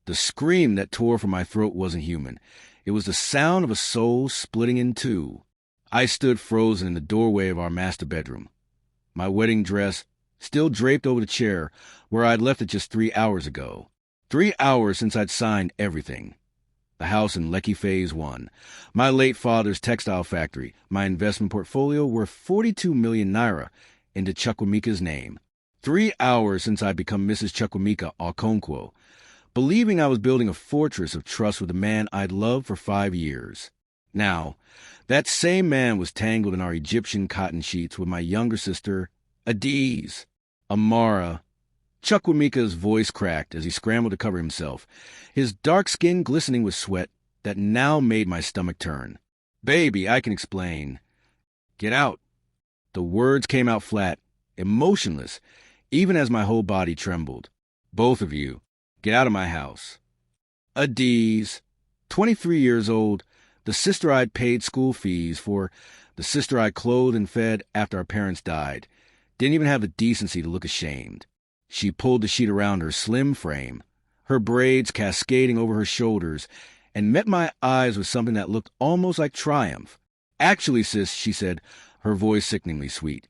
The scream that tore from my throat wasn't human. It was the sound of a soul splitting in two. I stood frozen in the doorway of our master bedroom. My wedding dress still draped over the chair where I'd left it just 3 hours ago. 3 hours since I'd signed everything. The house in Lekki Phase 1, my late father's textile factory, my investment portfolio worth 42 million naira into Chukwuemeka's name. 3 hours since I'd become Mrs. Chukwuemeka Okonkwo, believing I was building a fortress of trust with a man I'd loved for 5 years. Now, that same man was tangled in our Egyptian cotton sheets with my younger sister, Adaeze. Amara. Chukwuemeka's voice cracked as he scrambled to cover himself, his dark skin glistening with sweat that now made my stomach turn. "Baby, I can explain." "Get out." The words came out flat, emotionless, even as my whole body trembled. "Both of you, get out of my house." Adaeze, 23 years old, the sister I'd paid school fees for, the sister I clothed and fed after our parents died, didn't even have the decency to look ashamed. She pulled the sheet around her slim frame, her braids cascading over her shoulders, and met my eyes with something that looked almost like triumph. "Actually, sis," she said, her voice sickeningly sweet,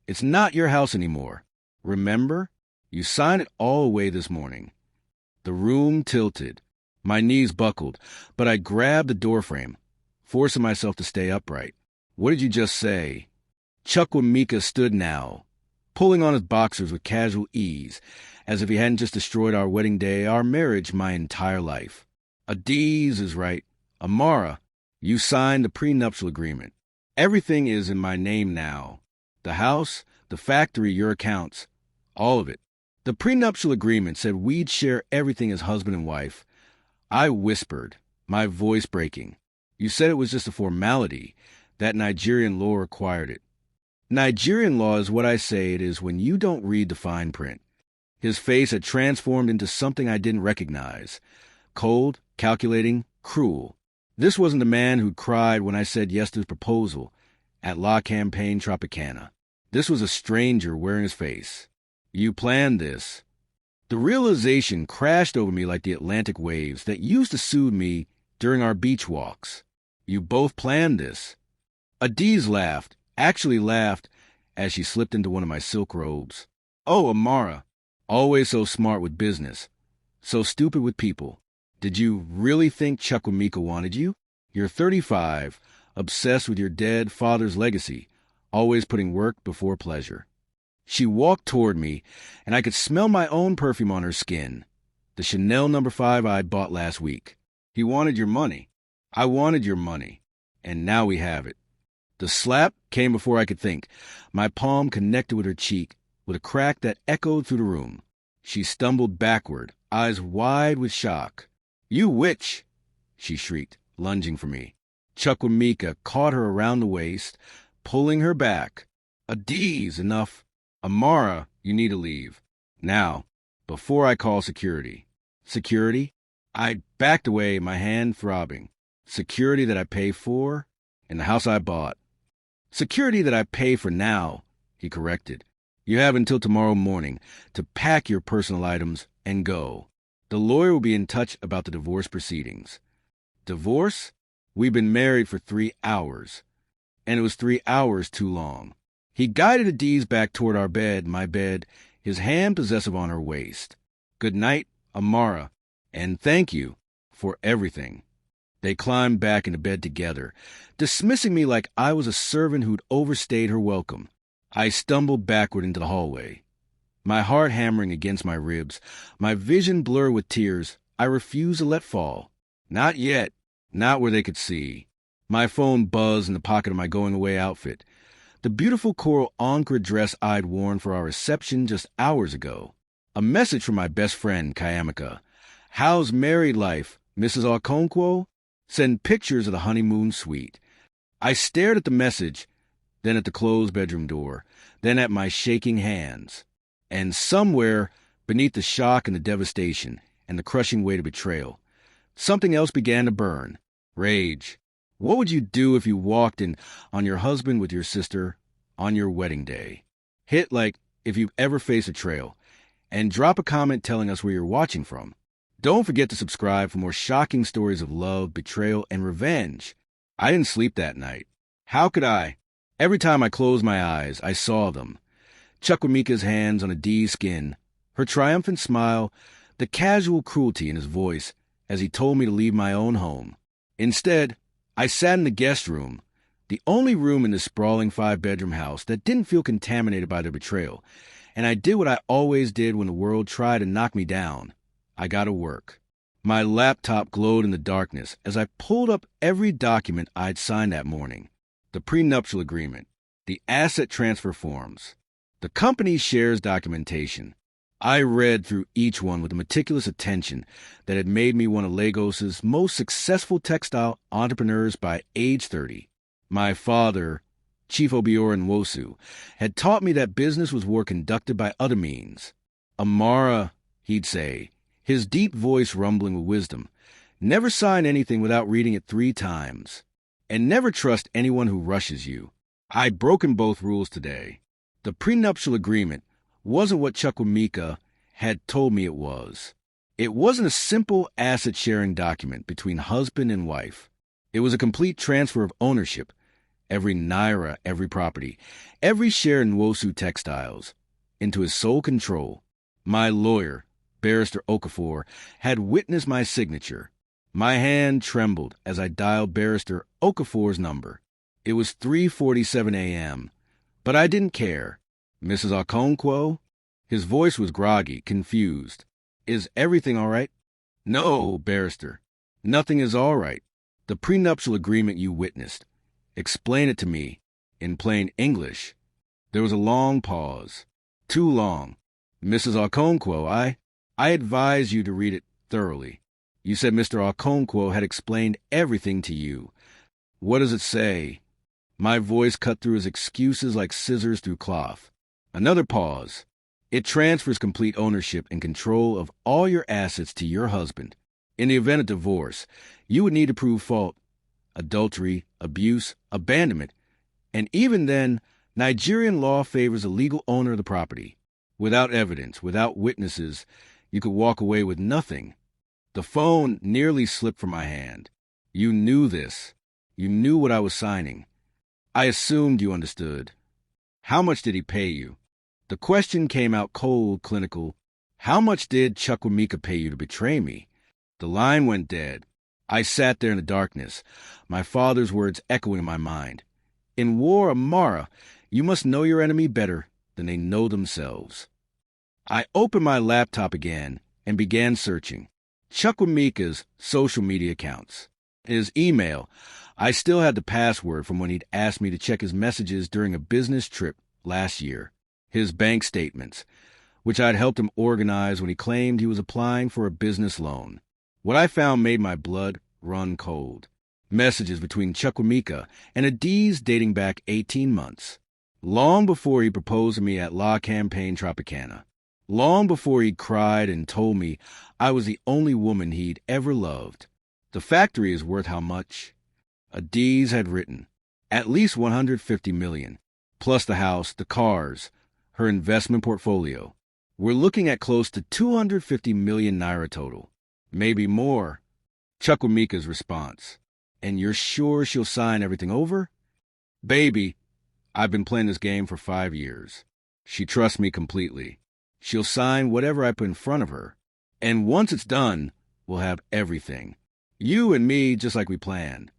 "it's not your house anymore. Remember? You signed it all away this morning." The room tilted. My knees buckled, but I grabbed the doorframe, forcing myself to stay upright. "What did you just say?" Chukwuemeka stood now, pulling on his boxers with casual ease, as if he hadn't just destroyed our wedding day, our marriage, my entire life. "Adaeze is right. Amara, you signed the prenuptial agreement. Everything is in my name now. The house, the factory, your accounts, all of it. The prenuptial agreement said we'd share everything as husband and wife." I whispered, my voice breaking. "You said it was just a formality, that Nigerian law required it." "Nigerian law is what I say it is when you don't read the fine print." His face had transformed into something I didn't recognize. Cold, calculating, cruel. This wasn't the man who'd cried when I said yes to his proposal at La Campagne Tropicana. This was a stranger wearing his face. "You planned this." The realization crashed over me like the Atlantic waves that used to soothe me during our beach walks. "You both planned this." Adaeze laughed, actually laughed, as she slipped into one of my silk robes. "Oh, Amara, always so smart with business, so stupid with people. Did you really think Chukwuemeka wanted you? You're 35, obsessed with your dead father's legacy, always putting work before pleasure." She walked toward me, and I could smell my own perfume on her skin, the Chanel No. 5 I'd bought last week. "He wanted your money. I wanted your money. And now we have it." The slap came before I could think. My palm connected with her cheek, with a crack that echoed through the room. She stumbled backward, eyes wide with shock. "You witch!" she shrieked, lunging for me. Chukwuemeka caught her around the waist, pulling her back. "Adaeze, enough. Amara, you need to leave. Now, before I call security." "Security?" I backed away, my hand throbbing. "Security that I pay for? In the house I bought." "Security that I pay for now," he corrected. "You have until tomorrow morning to pack your personal items and go. The lawyer will be in touch about the divorce proceedings." "Divorce? We've been married for 3 hours." And it was 3 hours too long. He guided Adaeze back toward our bed, my bed, his hand possessive on her waist. "Good night, Amara, and thank you for everything." They climbed back into bed together, dismissing me like I was a servant who'd overstayed her welcome. I stumbled backward into the hallway, my heart hammering against my ribs, my vision blurred with tears I refused to let fall. Not yet, not where they could see. My phone buzzed in the pocket of my going-away outfit, the beautiful coral encre dress I'd worn for our reception just hours ago. A message from my best friend, Chiamaka. "How's married life, Mrs. Okonkwo? Send pictures of the honeymoon suite." I stared at the message, then at the closed bedroom door, then at my shaking hands. And somewhere, beneath the shock and the devastation and the crushing weight of betrayal, something else began to burn. Rage. What would you do if you walked in on your husband with your sister on your wedding day? Hit like if you've ever faced a trail, and drop a comment telling us where you're watching from. Don't forget to subscribe for more shocking stories of love, betrayal, and revenge. I didn't sleep that night. How could I? Every time I closed my eyes, I saw them. Chukwuemeka's hands on Adee's skin, her triumphant smile, the casual cruelty in his voice as he told me to leave my own home. Instead, I sat in the guest room, the only room in this sprawling 5-bedroom house that didn't feel contaminated by their betrayal, and I did what I always did when the world tried to knock me down. I got to work. My laptop glowed in the darkness as I pulled up every document I'd signed that morning. The prenuptial agreement, the asset transfer forms, the company's shares documentation. I read through each one with a meticulous attention that had made me one of Lagos's most successful textile entrepreneurs by age 30. My father, Chibuzo Nwosu, had taught me that business was work conducted by other means. Amara, he'd say, his deep voice rumbling with wisdom, never sign anything without reading it 3 times. And never trust anyone who rushes you. I'd broken both rules today. The prenuptial agreement wasn't what Chukwuemeka had told me it was. It wasn't a simple asset-sharing document between husband and wife. It was a complete transfer of ownership. Every naira, every property, every share in Nwosu Textiles, into his sole control. My lawyer, Barrister Okafor, had witnessed my signature. My hand trembled as I dialed Barrister Okafor's number. It was 3:47 a.m., but I didn't care. Mrs. Okonkwo? His voice was groggy, confused. Is everything all right? No, Barrister. Nothing is all right. The prenuptial agreement you witnessed. Explain it to me, in plain English. There was a long pause. Too long. Mrs. Okonkwo, I advise you to read it thoroughly. You said Mr. Okonkwo had explained everything to you. What does it say? My voice cut through his excuses like scissors through cloth. Another pause. It transfers complete ownership and control of all your assets to your husband. In the event of divorce, you would need to prove fault, adultery, abuse, abandonment, and even then, Nigerian law favors the legal owner of the property. Without evidence, without witnesses, you could walk away with nothing. The phone nearly slipped from my hand. You knew this. You knew what I was signing. I assumed you understood. How much did he pay you? The question came out cold, clinical. How much did Chukwuemeka pay you to betray me? The line went dead. I sat there in the darkness, my father's words echoing in my mind. In war, Amara, you must know your enemy better than they know themselves. I opened my laptop again and began searching. Chukwuemeka's social media accounts. His email. I still had the password from when he'd asked me to check his messages during a business trip last year. His bank statements, which I'd helped him organize when he claimed he was applying for a business loan. What I found made my blood run cold. Messages between Chukwuemeka and Adaeze dating back 18 months. Long before he proposed to me at La Campagne Tropicana. Long before he cried and told me I was the only woman he'd ever loved. The factory is worth how much? Adaeze had written. At least $150 million, plus the house, the cars, her investment portfolio. We're looking at close to 250 million naira total. Maybe more. Chukwuemeka's response. And you're sure she'll sign everything over? Baby, I've been playing this game for 5 years. She trusts me completely. She'll sign whatever I put in front of her. And once it's done, we'll have everything. You and me, just like we planned.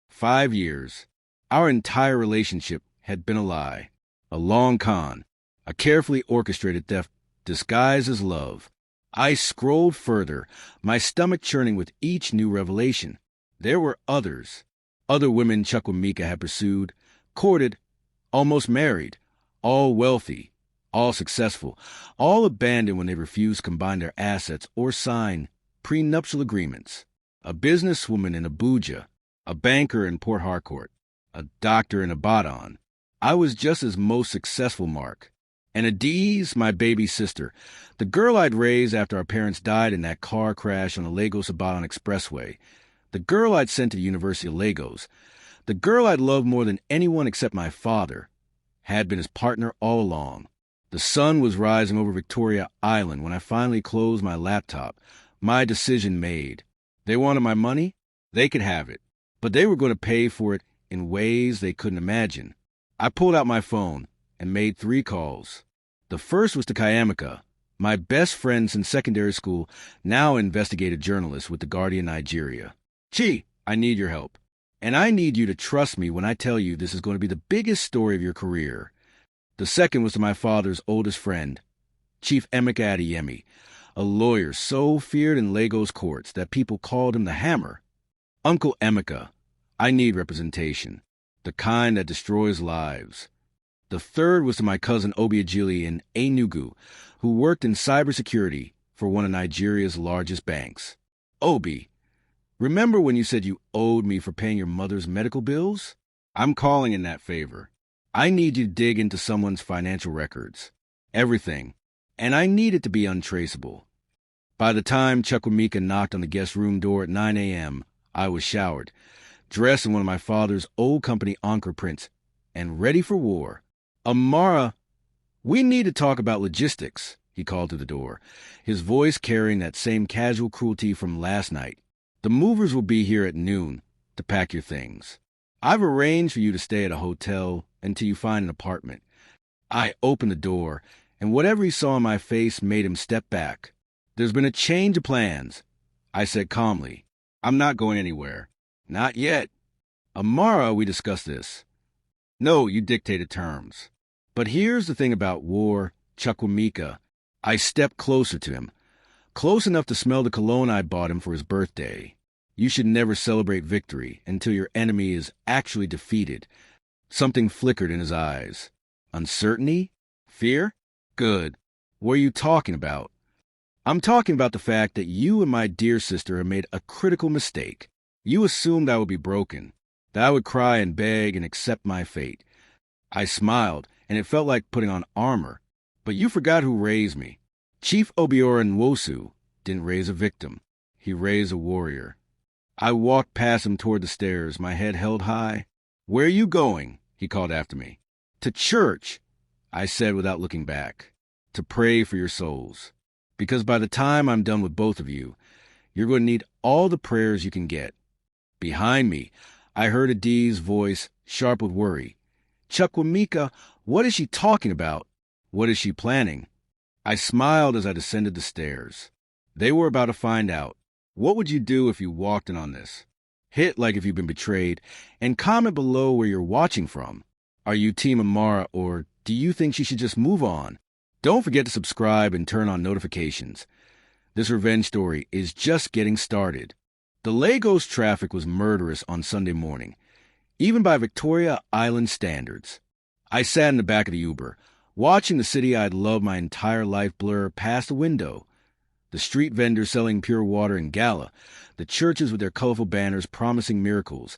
5 years. Our entire relationship had been a lie. A long con. A carefully orchestrated theft disguised as love. I scrolled further, my stomach churning with each new revelation. There were others. Other women Chukwuemeka had pursued, courted, almost married, all wealthy, all successful, all abandoned when they refused to combine their assets or sign prenuptial agreements. A businesswoman in Abuja, a banker in Port Harcourt, a doctor in Ibadan. I was just his most successful mark. And Adaeze, my baby sister, the girl I'd raised after our parents died in that car crash on the Lagos-Ibadan Expressway, the girl I'd sent to the University of Lagos, the girl I'd loved more than anyone except my father, had been his partner all along. The sun was rising over Victoria Island when I finally closed my laptop, My decision made. They wanted my money? They could have it. But they were going to pay for it in ways they couldn't imagine. I pulled out my phone and made 3 calls. The first was to Chiamaka, my best friend since secondary school, now investigative journalist with The Guardian Nigeria. Chi, I need your help. And I need you to trust me when I tell you this is going to be the biggest story of your career. The second was to my father's oldest friend, Chief Emeka Adeyemi, a lawyer so feared in Lagos courts that people called him the Hammer. Uncle Emeka, I need representation, the kind that destroys lives. The third was to my cousin Obiageli in Enugu, who worked in cybersecurity for one of Nigeria's largest banks. Obi, remember when you said you owed me for paying your mother's medical bills? I'm calling in that favor. I need you to dig into someone's financial records. Everything. And I need it to be untraceable. By the time Chukwuemeka knocked on the guest room door at 9 a.m., I was showered, dressed in one of my father's old company Anchor prints, and ready for war. Amara, we need to talk about logistics, he called through the door, his voice carrying that same casual cruelty from last night. The movers will be here at noon to pack your things. I've arranged for you to stay at a hotel until you find an apartment. I opened the door, and whatever he saw in my face made him step back. There's been a change of plans, I said calmly. I'm not going anywhere. Not yet. Amara, we discussed this. No, you dictated terms. But here's the thing about war, Chukwuemeka. I stepped closer to him, close enough to smell the cologne I bought him for his birthday. You should never celebrate victory until your enemy is actually defeated. Something flickered in his eyes. Uncertainty? Fear? Good. What are you talking about? I'm talking about the fact that you and my dear sister have made a critical mistake. You assumed I would be broken, that I would cry and beg and accept my fate. I smiled, and it felt like putting on armor. But you forgot who raised me. Chief Amara Nwosu didn't raise a victim. He raised a warrior. I walked past him toward the stairs, my head held high. Where are you going? He called after me. To church, I said without looking back. To pray for your souls. Because by the time I'm done with both of you, you're going to need all the prayers you can get. Behind me, I heard Adaeze's voice, sharp with worry. Chukwuemeka, what is she talking about? What is she planning? I smiled as I descended the stairs. They were about to find out. What would you do if you walked in on this? Hit like if you've been betrayed, and comment below where you're watching from. Are you Team Amara, or do you think she should just move on? Don't forget to subscribe and turn on notifications. This revenge story is just getting started. The Lagos traffic was murderous on Sunday morning, even by Victoria Island standards. I sat in the back of the Uber, watching the city I'd loved my entire life blur past the window. The street vendors selling pure water in Gala, the churches with their colorful banners promising miracles,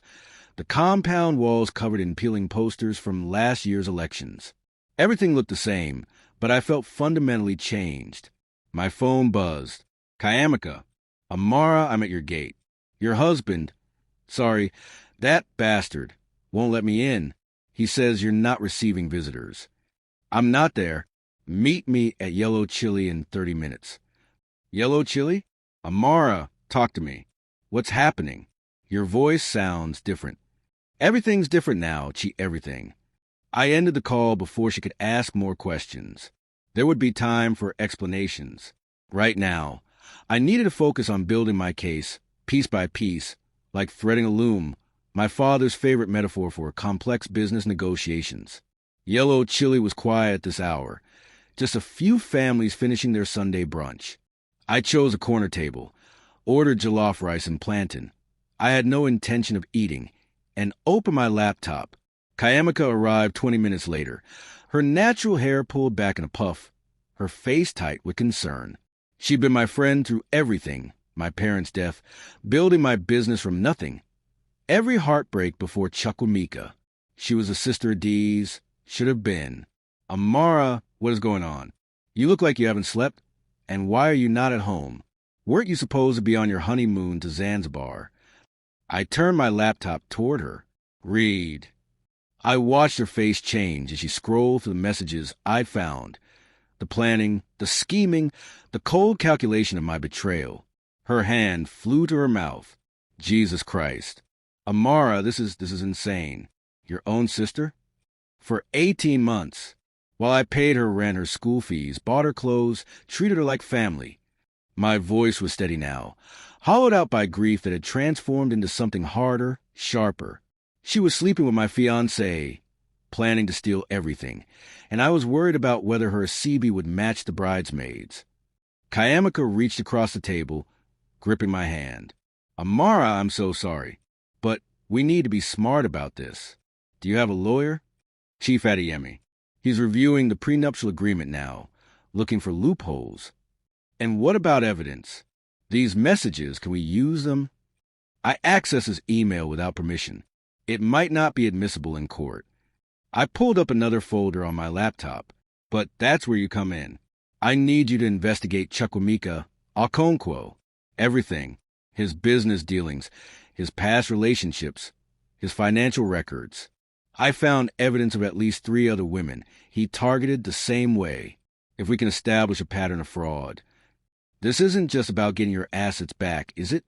the compound walls covered in peeling posters from last year's elections. Everything looked the same, but I felt fundamentally changed. My phone buzzed. Chiamaka, Amara, I'm at your gate. Your husband, sorry, that bastard, won't let me in. He says you're not receiving visitors. I'm not there. Meet me at Yellow Chili in 30 minutes. Yellow Chili? Amara, talk to me. What's happening? Your voice sounds different. Everything's different now, everything. I ended the call before she could ask more questions. There would be time for explanations. Right now, I needed to focus on building my case, piece by piece, like threading a loom, my father's favorite metaphor for complex business negotiations. Yellow Chili was quiet at this hour, just a few families finishing their Sunday brunch. I chose a corner table, ordered jollof rice and plantain. I had no intention of eating, and opened my laptop. Chiamaka arrived 20 minutes later, her natural hair pulled back in a puff, her face tight with concern. She'd been my friend through everything, my parents' death, building my business from nothing. Every heartbreak before Chukwuemeka. She was a sister Adaeze, should have been. Amara, what is going on? You look like you haven't slept. And why are you not at home? Weren't you supposed to be on your honeymoon to Zanzibar? I turned my laptop toward her. Read. I watched her face change as she scrolled through the messages I'd found. The planning, the scheming, the cold calculation of my betrayal. Her hand flew to her mouth. Jesus Christ. Amara, this is insane. Your own sister? For 18 months. While I paid her rent, her school fees, bought her clothes, treated her like family. My voice was steady now, hollowed out by grief that had transformed into something harder, sharper. She was sleeping with my fiancé, planning to steal everything, and I was worried about whether her CB would match the bridesmaids. Chiamaka reached across the table, gripping my hand. Amara, I'm so sorry, but we need to be smart about this. Do you have a lawyer? Chief Adaeze. He's reviewing the prenuptial agreement now, looking for loopholes. And what about evidence? These messages, can we use them? I accessed his email without permission. It might not be admissible in court. I pulled up another folder on my laptop, but that's where you come in. I need you to investigate Chukwuemeka, Okonkwo, everything, his business dealings, his past relationships, his financial records. I found evidence of at least 3 other women he targeted the same way, if we can establish a pattern of fraud. This isn't just about getting your assets back, is it?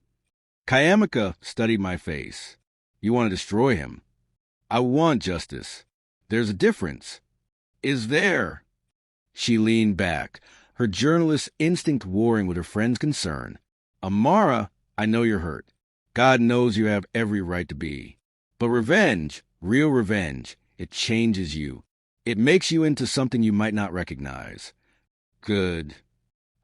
Chiamaka studied my face. You want to destroy him? I want justice. There's a difference. Is there? She leaned back, her journalist's instinct warring with her friend's concern. Amara, I know you're hurt. God knows you have every right to be. But revenge, real revenge, it changes you. It makes you into something you might not recognize. Good.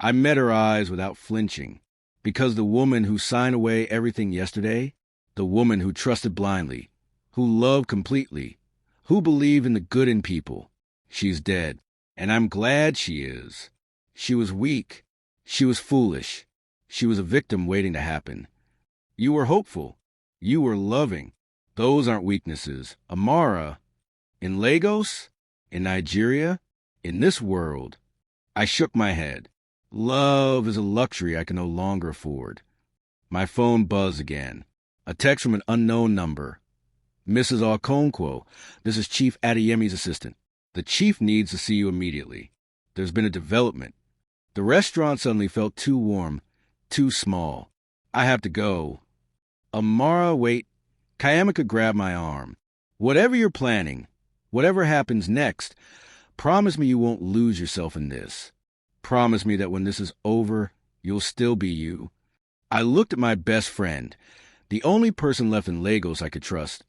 I met her eyes without flinching, because the woman who signed away everything yesterday, the woman who trusted blindly, who loved completely, who believed in the good in people, she's dead, and I'm glad she is. She was weak. She was foolish. She was a victim waiting to happen. You were hopeful. You were loving. Those aren't weaknesses. Amara, in Lagos, in Nigeria, in this world. I shook my head. Love is a luxury I can no longer afford. My phone buzzed again. A text from an unknown number. Mrs. Okonkwo, this is Chief Adayeme's assistant. The chief needs to see you immediately. There's been a development. The restaurant suddenly felt too warm, too small. I have to go. Amara, wait. Chiamaka grabbed my arm. Whatever you're planning, whatever happens next, promise me you won't lose yourself in this. Promise me that when this is over, you'll still be you. I looked at my best friend, the only person left in Lagos I could trust,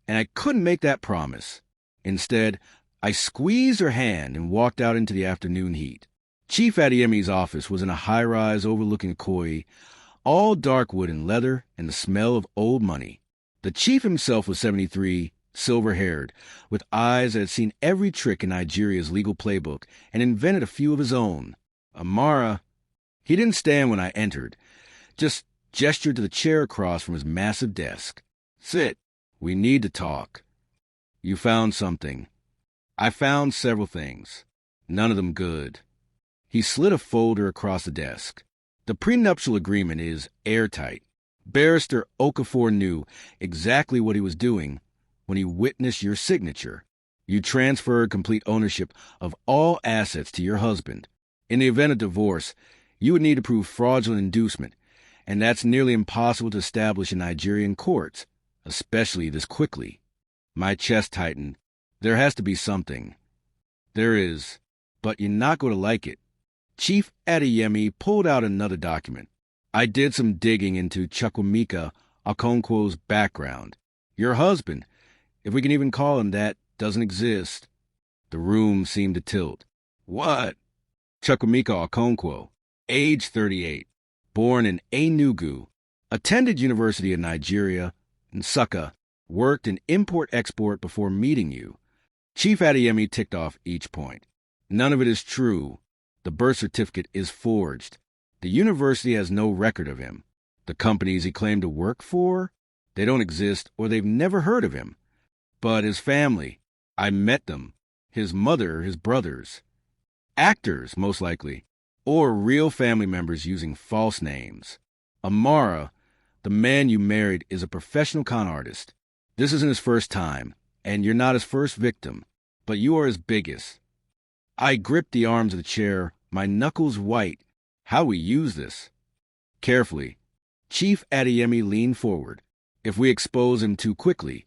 and I couldn't make that promise. Instead, I squeezed her hand and walked out into the afternoon heat. Chief Adayeme's office was in a high-rise overlooking Koi, all dark wood and leather and the smell of old money. The chief himself was 73, silver-haired, with eyes that had seen every trick in Nigeria's legal playbook and invented a few of his own. Amara, he didn't stand when I entered, just gestured to the chair across from his massive desk. Sit. We need to talk. You found something. I found several things. None of them good. He slid a folder across the desk. The prenuptial agreement is airtight. Barrister Okafor knew exactly what he was doing when he witnessed your signature. You transferred complete ownership of all assets to your husband. In the event of divorce, you would need to prove fraudulent inducement, and that's nearly impossible to establish in Nigerian courts, especially this quickly. My chest tightened. There has to be something. There is, but you're not going to like it. Chief Adaeze pulled out another document. I did some digging into Chukwuemeka, Okonkwo's background. Your husband, if we can even call him that, doesn't exist. The room seemed to tilt. What? Chukwuemeka Okonkwo, age 38, born in Enugu, attended University of Nigeria, Nsukka, worked in import-export before meeting you. Chief Adaeze ticked off each point. None of it is true. The birth certificate is forged. The university has no record of him. The companies he claimed to work for, they don't exist or they've never heard of him. But his family, I met them. His mother, his brothers. Actors, most likely, or real family members using false names. Amara, the man you married, is a professional con artist. This isn't his first time, and you're not his first victim, but you are his biggest. I gripped the arms of the chair, my knuckles white. How we use this? Carefully. Chief Adeyemi leaned forward. If we expose him too quickly,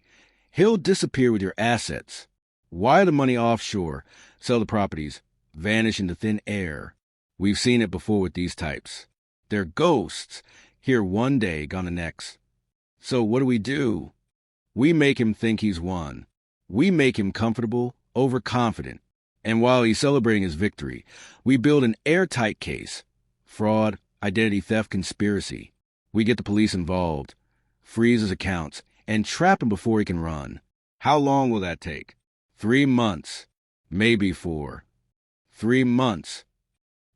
he'll disappear with your assets. Wire the money offshore, sell the properties, vanish into thin air. We've seen it before with these types. They're ghosts, here one day, gone the next. So what do? We make him think he's won. We make him comfortable, overconfident. And while he's celebrating his victory, we build an airtight case. Fraud, identity theft, conspiracy. We get the police involved, freeze his accounts, and trap him before he can run. How long will that take? 3 months. Maybe 4. 3 months.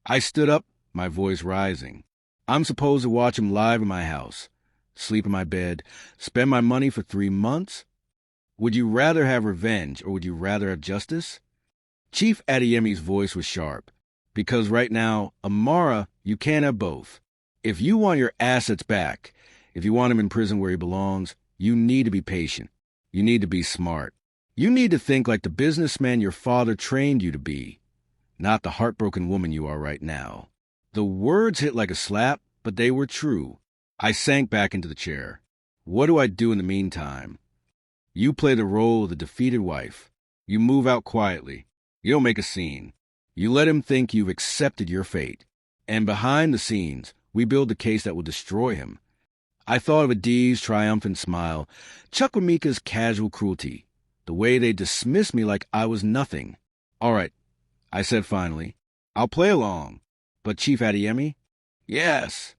I stood up, my voice rising. I'm supposed to watch him live in my house, sleep in my bed, spend my money for 3 months? Would you rather have revenge, or would you rather have justice? Chief Adeyemi's voice was sharp. Because right now, Amara, you can't have both. If you want your assets back, if you want him in prison where he belongs, you need to be patient. You need to be smart. You need to think like the businessman your father trained you to be, not the heartbroken woman you are right now. The words hit like a slap, but they were true. I sank back into the chair. What do I do in the meantime? You play the role of the defeated wife. You move out quietly. You don't make a scene. You let him think you've accepted your fate. And behind the scenes, we build the case that will destroy him. I thought of Adaeze's triumphant smile, Chukwuemeka's casual cruelty, the way they dismissed me like I was nothing. All right, I said finally. I'll play along. But Chief Adeyemi? Yes.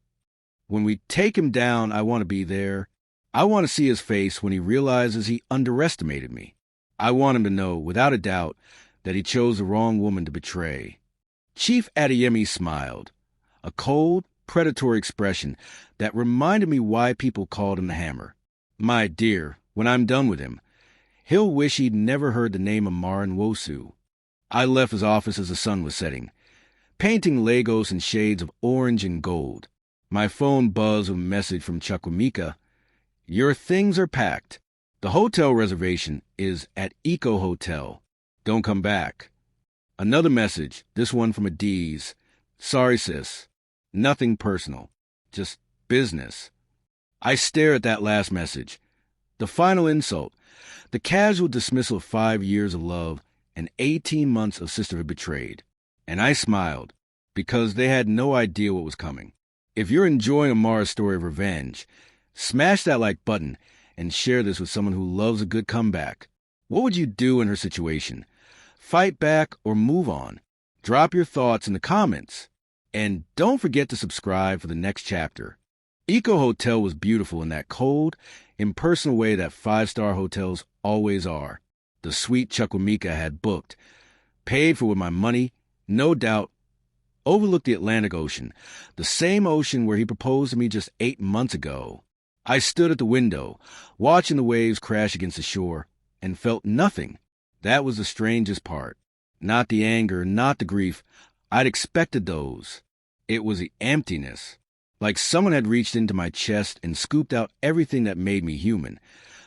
When we take him down, I want to be there. I want to see his face when he realizes he underestimated me. I want him to know, without a doubt, that he chose the wrong woman to betray. Chief Adeyemi smiled, a cold, predatory expression that reminded me why people called him the Hammer. My dear, when I'm done with him, he'll wish he'd never heard the name Amara Nwosu. I left his office as the sun was setting, painting Legos in shades of orange and gold. My phone buzzed with a message from Chukwuemeka. Your things are packed. The hotel reservation is at Eco Hotel. Don't come back. Another message, this one from Adaeze. Sorry, sis. Nothing personal. Just business. I stare at that last message. The final insult. The casual dismissal of 5 years of love and 18 months of sisterhood betrayed. And I smiled, because they had no idea what was coming. If you're enjoying Amara's story of revenge, smash that like button and share this with someone who loves a good comeback. What would you do in her situation? Fight back or move on? Drop your thoughts in the comments. And don't forget to subscribe for the next chapter. Eco Hotel was beautiful in that cold, impersonal way that 5-star hotels always are. The suite Chukwuemeka had booked, paid for with my money, no doubt, overlooked the Atlantic Ocean, the same ocean where he proposed to me just 8 months ago. I stood at the window, watching the waves crash against the shore, and felt nothing. That was the strangest part. Not the anger, not the grief. I'd expected those. It was the emptiness. Like someone had reached into my chest and scooped out everything that made me human,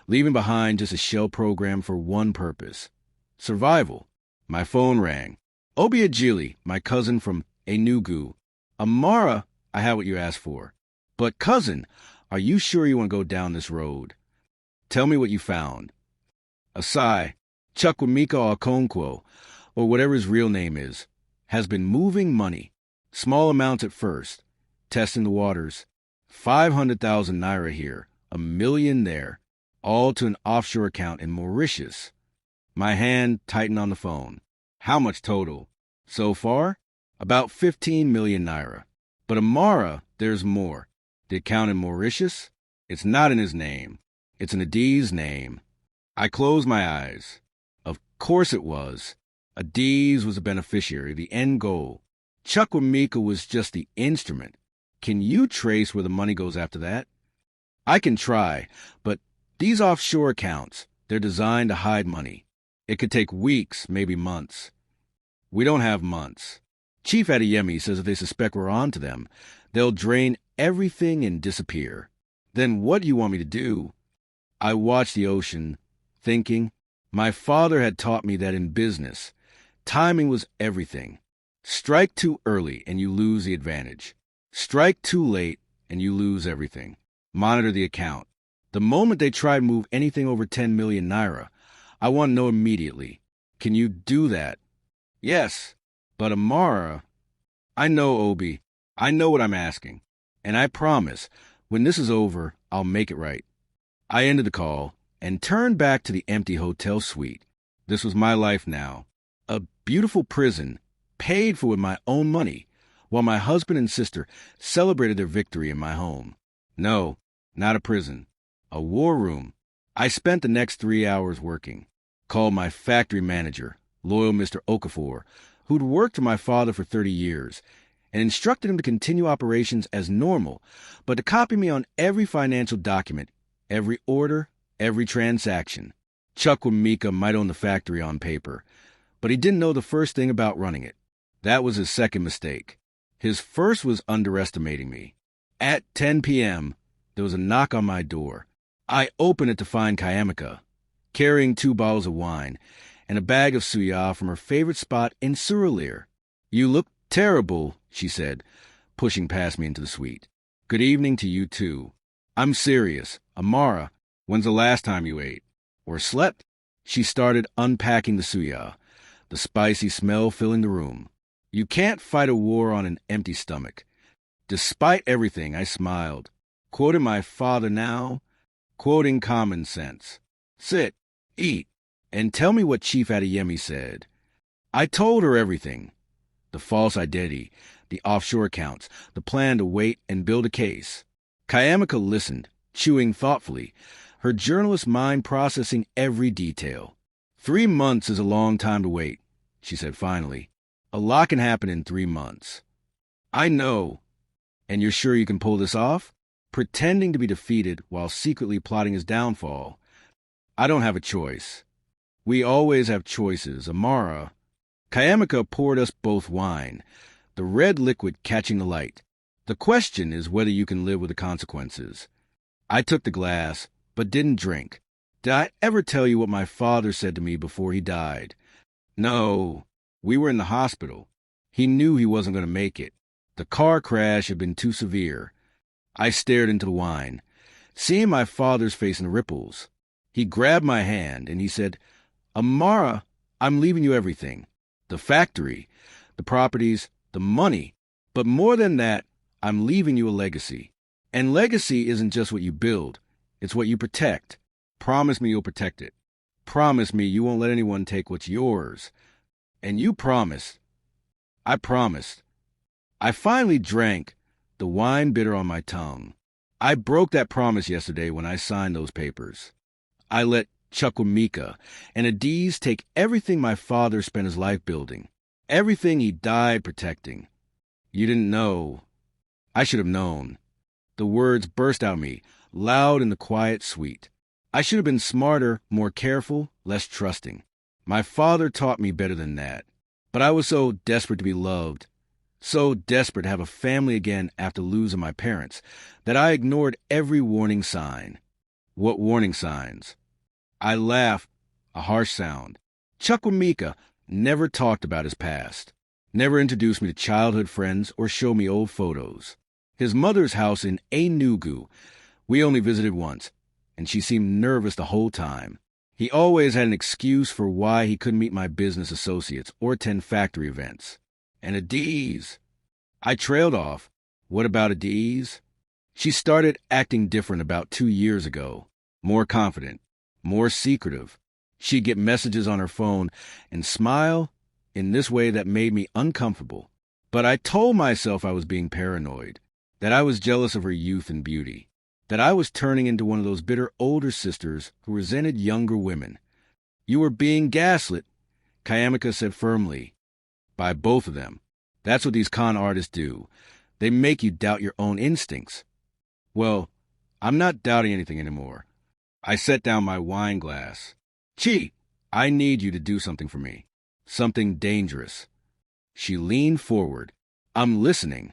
leaving behind just a shell program for one purpose. Survival. My phone rang. Obiajili, my cousin from Enugu. Amara, I have what you asked for. But cousin, are you sure you want to go down this road? Tell me what you found. A sigh. Chukwuemeka Okonkwo, or whatever his real name is, has been moving money. Small amounts at first. Testing the waters. 500,000 naira here, 1 million there, all to an offshore account in Mauritius. My hand tightened on the phone. How much total? So far? About 15 million naira. But Amara, there's more. The account in Mauritius? It's not in his name. It's in Adaeze's name. I closed my eyes. Of course it was. Adaeze was the beneficiary, the end goal. Chukwuemeka was just the instrument. Can you trace where the money goes after that? I can try, but these offshore accounts, they're designed to hide money. It could take weeks, maybe months. We don't have months. Chief Adeyemi says if they suspect we're on to them, they'll drain everything and disappear. Then what do you want me to do? I watched the ocean, thinking. My father had taught me that in business, timing was everything. Strike too early and you lose the advantage. Strike too late and you lose everything. Monitor the account. The moment they try to move anything over 10 million naira, I want to know immediately. Can you do that? Yes, but Amara... I know, Obi. I know what I'm asking. And I promise, when this is over, I'll make it right. I ended the call and turned back to the empty hotel suite. This was my life now. A beautiful prison, paid for with my own money, while my husband and sister celebrated their victory in my home. No, not a prison. A war room. I spent the next 3 hours working. Called my factory manager, loyal Mr. Okafor, who'd worked for my father for 30 years, and instructed him to continue operations as normal, but to copy me on every financial document, every order, every transaction. Chukwuemeka might own the factory on paper, but he didn't know the first thing about running it. That was his second mistake. His first was underestimating me. At 10 p.m., there was a knock on my door. I opened it to find Chiamaka, carrying 2 bottles of wine and a bag of suya from her favorite spot in Surulere. You look terrible, she said, pushing past me into the suite. Good evening to you, too. I'm serious. Amara, when's the last time you ate? Or slept? She started unpacking the suya, the spicy smell filling the room. You can't fight a war on an empty stomach. Despite everything, I smiled, quoting my father now, quoting common sense. Sit, eat, and tell me what Chief Adeyemi said. I told her everything. The false identity, the offshore accounts, the plan to wait and build a case. Chiamaka listened, chewing thoughtfully, her journalist mind processing every detail. 3 months is a long time to wait, she said finally. A lot can happen in 3 months. I know. And you're sure you can pull this off? Pretending to be defeated while secretly plotting his downfall. I don't have a choice. We always have choices, Amara. Chiamaka poured us both wine, the red liquid catching the light. The question is whether you can live with the consequences. I took the glass, but didn't drink. Did I ever tell you what my father said to me before he died? No. We were in the hospital. He knew he wasn't going to make it. The car crash had been too severe. I stared into the wine, seeing my father's face in ripples. He grabbed my hand and he said, Amara, I'm leaving you everything. The factory, the properties, the money. But more than that, I'm leaving you a legacy. And legacy isn't just what you build. It's what you protect. Promise me you'll protect it. Promise me you won't let anyone take what's yours. And you promised. I promised. I finally drank, the wine bitter on my tongue. I broke that promise yesterday when I signed those papers. I let Chukwuemeka and Adaeze take everything my father spent his life building, everything he died protecting. You didn't know. I should have known. The words burst out of me, loud in the quiet suite. I should have been smarter, more careful, less trusting. My father taught me better than that. But I was so desperate to be loved, so desperate to have a family again after losing my parents, that I ignored every warning sign. What warning signs? I laughed, a harsh sound. Chukwuemeka never talked about his past, never introduced me to childhood friends or showed me old photos. His mother's house in Enugu, we only visited once, and she seemed nervous the whole time. He always had an excuse for why he couldn't meet my business associates or attend factory events. And Adaeze. I trailed off. What about Adaeze? She started acting different about 2 years ago. More confident, more secretive. She'd get messages on her phone and smile in this way that made me uncomfortable. But I told myself I was being paranoid, that I was jealous of her youth and beauty, that I was turning into one of those bitter older sisters who resented younger women. You were being gaslit, Chiamaka said firmly. By both of them. That's what these con artists do. They make you doubt your own instincts. Well, I'm not doubting anything anymore. I set down my wine glass. Chi, I need you to do something for me. Something dangerous. She leaned forward. I'm listening.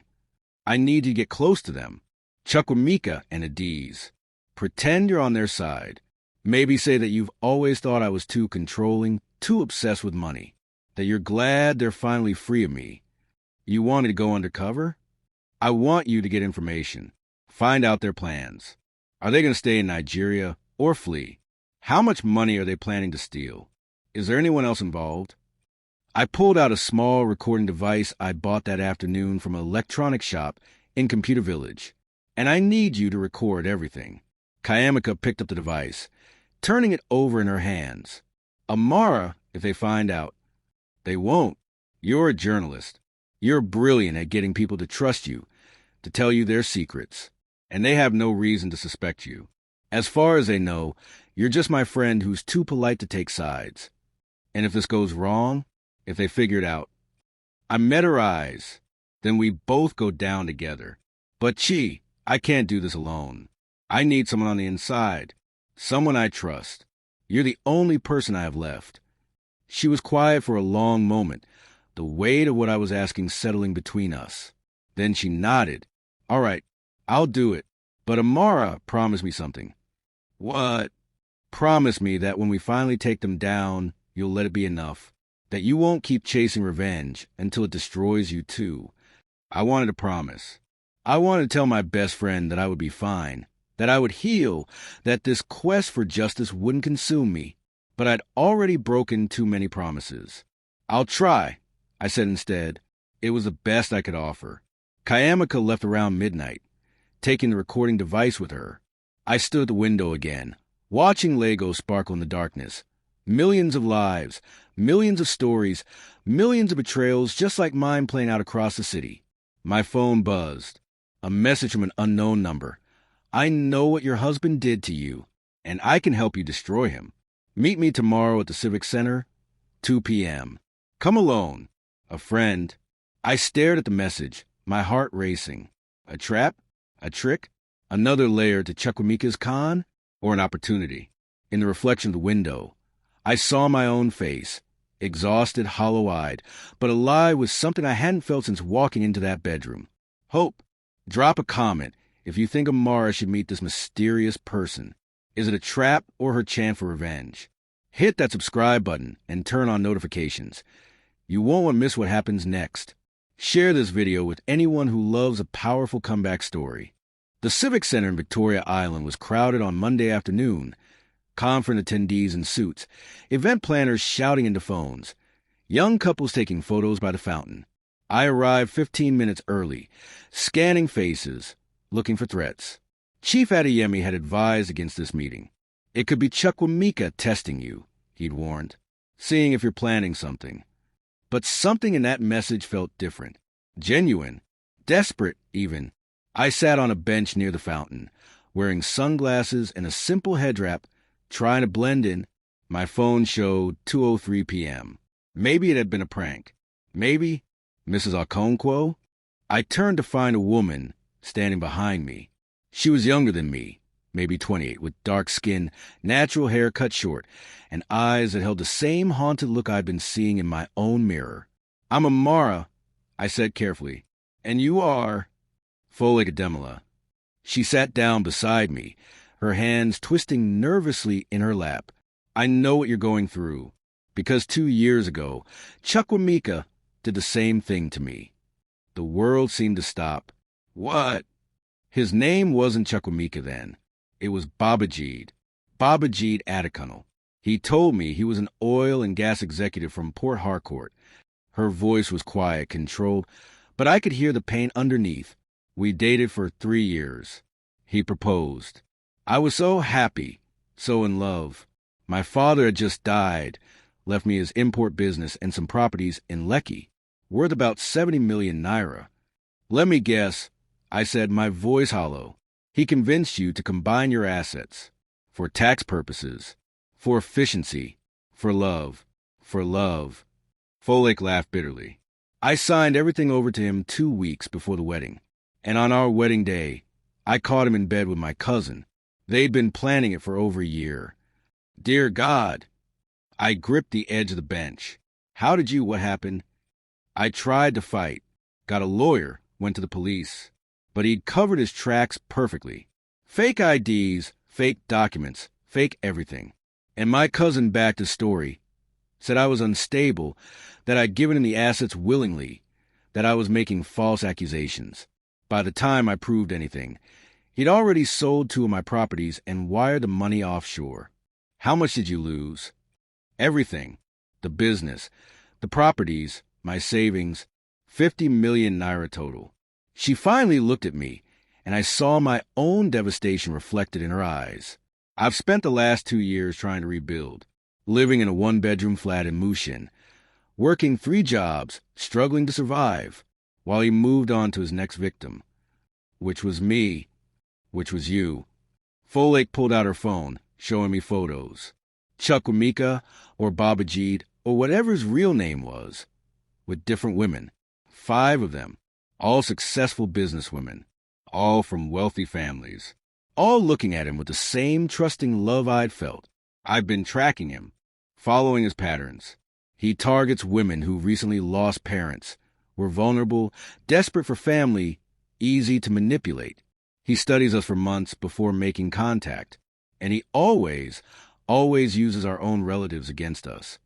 I need you to get close to them. Chukwuemeka and Adaeze. Pretend you're on their side. Maybe say that you've always thought I was too controlling, too obsessed with money. That you're glad they're finally free of me. You wanted to go undercover? I want you to get information. Find out their plans. Are they going to stay in Nigeria or flee? How much money are they planning to steal? Is there anyone else involved? I pulled out a small recording device I bought that afternoon from an electronics shop in Computer Village. And I need you to record everything. Chiamaka picked up the device, turning it over in her hands. Amara, if they find out. They won't. You're a journalist. You're brilliant at getting people to trust you, to tell you their secrets. And they have no reason to suspect you. As far as they know, you're just my friend who's too polite to take sides. And if this goes wrong, if they figure it out, I met her eyes. Then we both go down together. But Chi, I can't do this alone. I need someone on the inside. Someone I trust. You're the only person I have left. She was quiet for a long moment, the weight of what I was asking settling between us. Then she nodded. All right, I'll do it. But Amara promised me something. What? Promise me that when we finally take them down, you'll let it be enough. That you won't keep chasing revenge until it destroys you too. I wanted a promise. I wanted to tell my best friend that I would be fine, that I would heal, that this quest for justice wouldn't consume me. But I'd already broken too many promises. I'll try, I said instead. It was the best I could offer. Chiamaka left around midnight, taking the recording device with her. I stood at the window again, watching Legos sparkle in the darkness. Millions of lives, millions of stories, millions of betrayals just like mine playing out across the city. My phone buzzed. A message from an unknown number. I know what your husband did to you, and I can help you destroy him. Meet me tomorrow at the Civic Center, 2 p.m. Come alone. A friend. I stared at the message, my heart racing. A trap? A trick? Another layer to Chukwuemeka's con? Or an opportunity? In the reflection of the window, I saw my own face, exhausted, hollow-eyed, but alive with something I hadn't felt since walking into that bedroom. Hope. Drop a comment if you think Amara should meet this mysterious person. Is it a trap or her chance for revenge? Hit that subscribe button and turn on notifications. You won't want to miss what happens next. Share this video with anyone who loves a powerful comeback story. The Civic Center in Victoria Island was crowded on Monday afternoon. Conference attendees in suits, event planners shouting into phones, young couples taking photos by the fountain. I arrived 15 minutes early, scanning faces, looking for threats. Chief Adaeze had advised against this meeting. It could be Chukwuemeka testing you, he'd warned, seeing if you're planning something. But something in that message felt different, genuine, desperate even. I sat on a bench near the fountain, wearing sunglasses and a simple head wrap, trying to blend in. My phone showed 2:03 p.m. Maybe it had been a prank. Maybe Mrs. Okonkwo? I turned to find a woman standing behind me. She was younger than me, maybe 28, with dark skin, natural hair cut short, and eyes that held the same haunted look I'd been seeing in my own mirror. I'm Amara, I said carefully. And you are? Folktale. She sat down beside me, her hands twisting nervously in her lap. I know what you're going through, because 2 years ago, Chukwuemeka did the same thing to me. The world seemed to stop. What? His name wasn't Chukwuemeka then. It was Babajide Adekunle. He told me he was an oil and gas executive from Port Harcourt. Her voice was quiet, controlled, but I could hear the pain underneath. We dated for 3 years. He proposed. I was so happy, so in love. My father had just died, left me his import business and some properties in Lekki, worth about 70 million naira. Let me guess, I said, my voice hollow. He convinced you to combine your assets. For tax purposes. For efficiency. For love. For love. Folek laughed bitterly. I signed everything over to him 2 weeks before the wedding. And on our wedding day, I caught him in bed with my cousin. They'd been planning it for over a year. Dear God! I gripped the edge of the bench. How did you? What happened? I tried to fight. Got a lawyer. Went to the police. But he'd covered his tracks perfectly. Fake IDs, fake documents, fake everything. And my cousin backed his story. Said I was unstable, that I'd given him the assets willingly, that I was making false accusations. By the time I proved anything, He'd already sold 2 of my properties and wired the money offshore. How much did you lose? Everything. The business, the properties, my savings, 50 million naira total. She finally looked at me, and I saw my own devastation reflected in her eyes. I've spent the last 2 years trying to rebuild, living in a 1-bedroom flat in Mushin, working 3 jobs, struggling to survive, while he moved on to his next victim, which was me, which was you. Folklore pulled out her phone, showing me photos. Chukwuemeka, or Babajid, or whatever his real name was, with different women, 5 of them, all successful businesswomen, all from wealthy families, all looking at him with the same trusting love I'd felt. I've been tracking him, following his patterns. He targets women who recently lost parents, were vulnerable, desperate for family, easy to manipulate. He studies us for months before making contact, and he always uses our own relatives against us.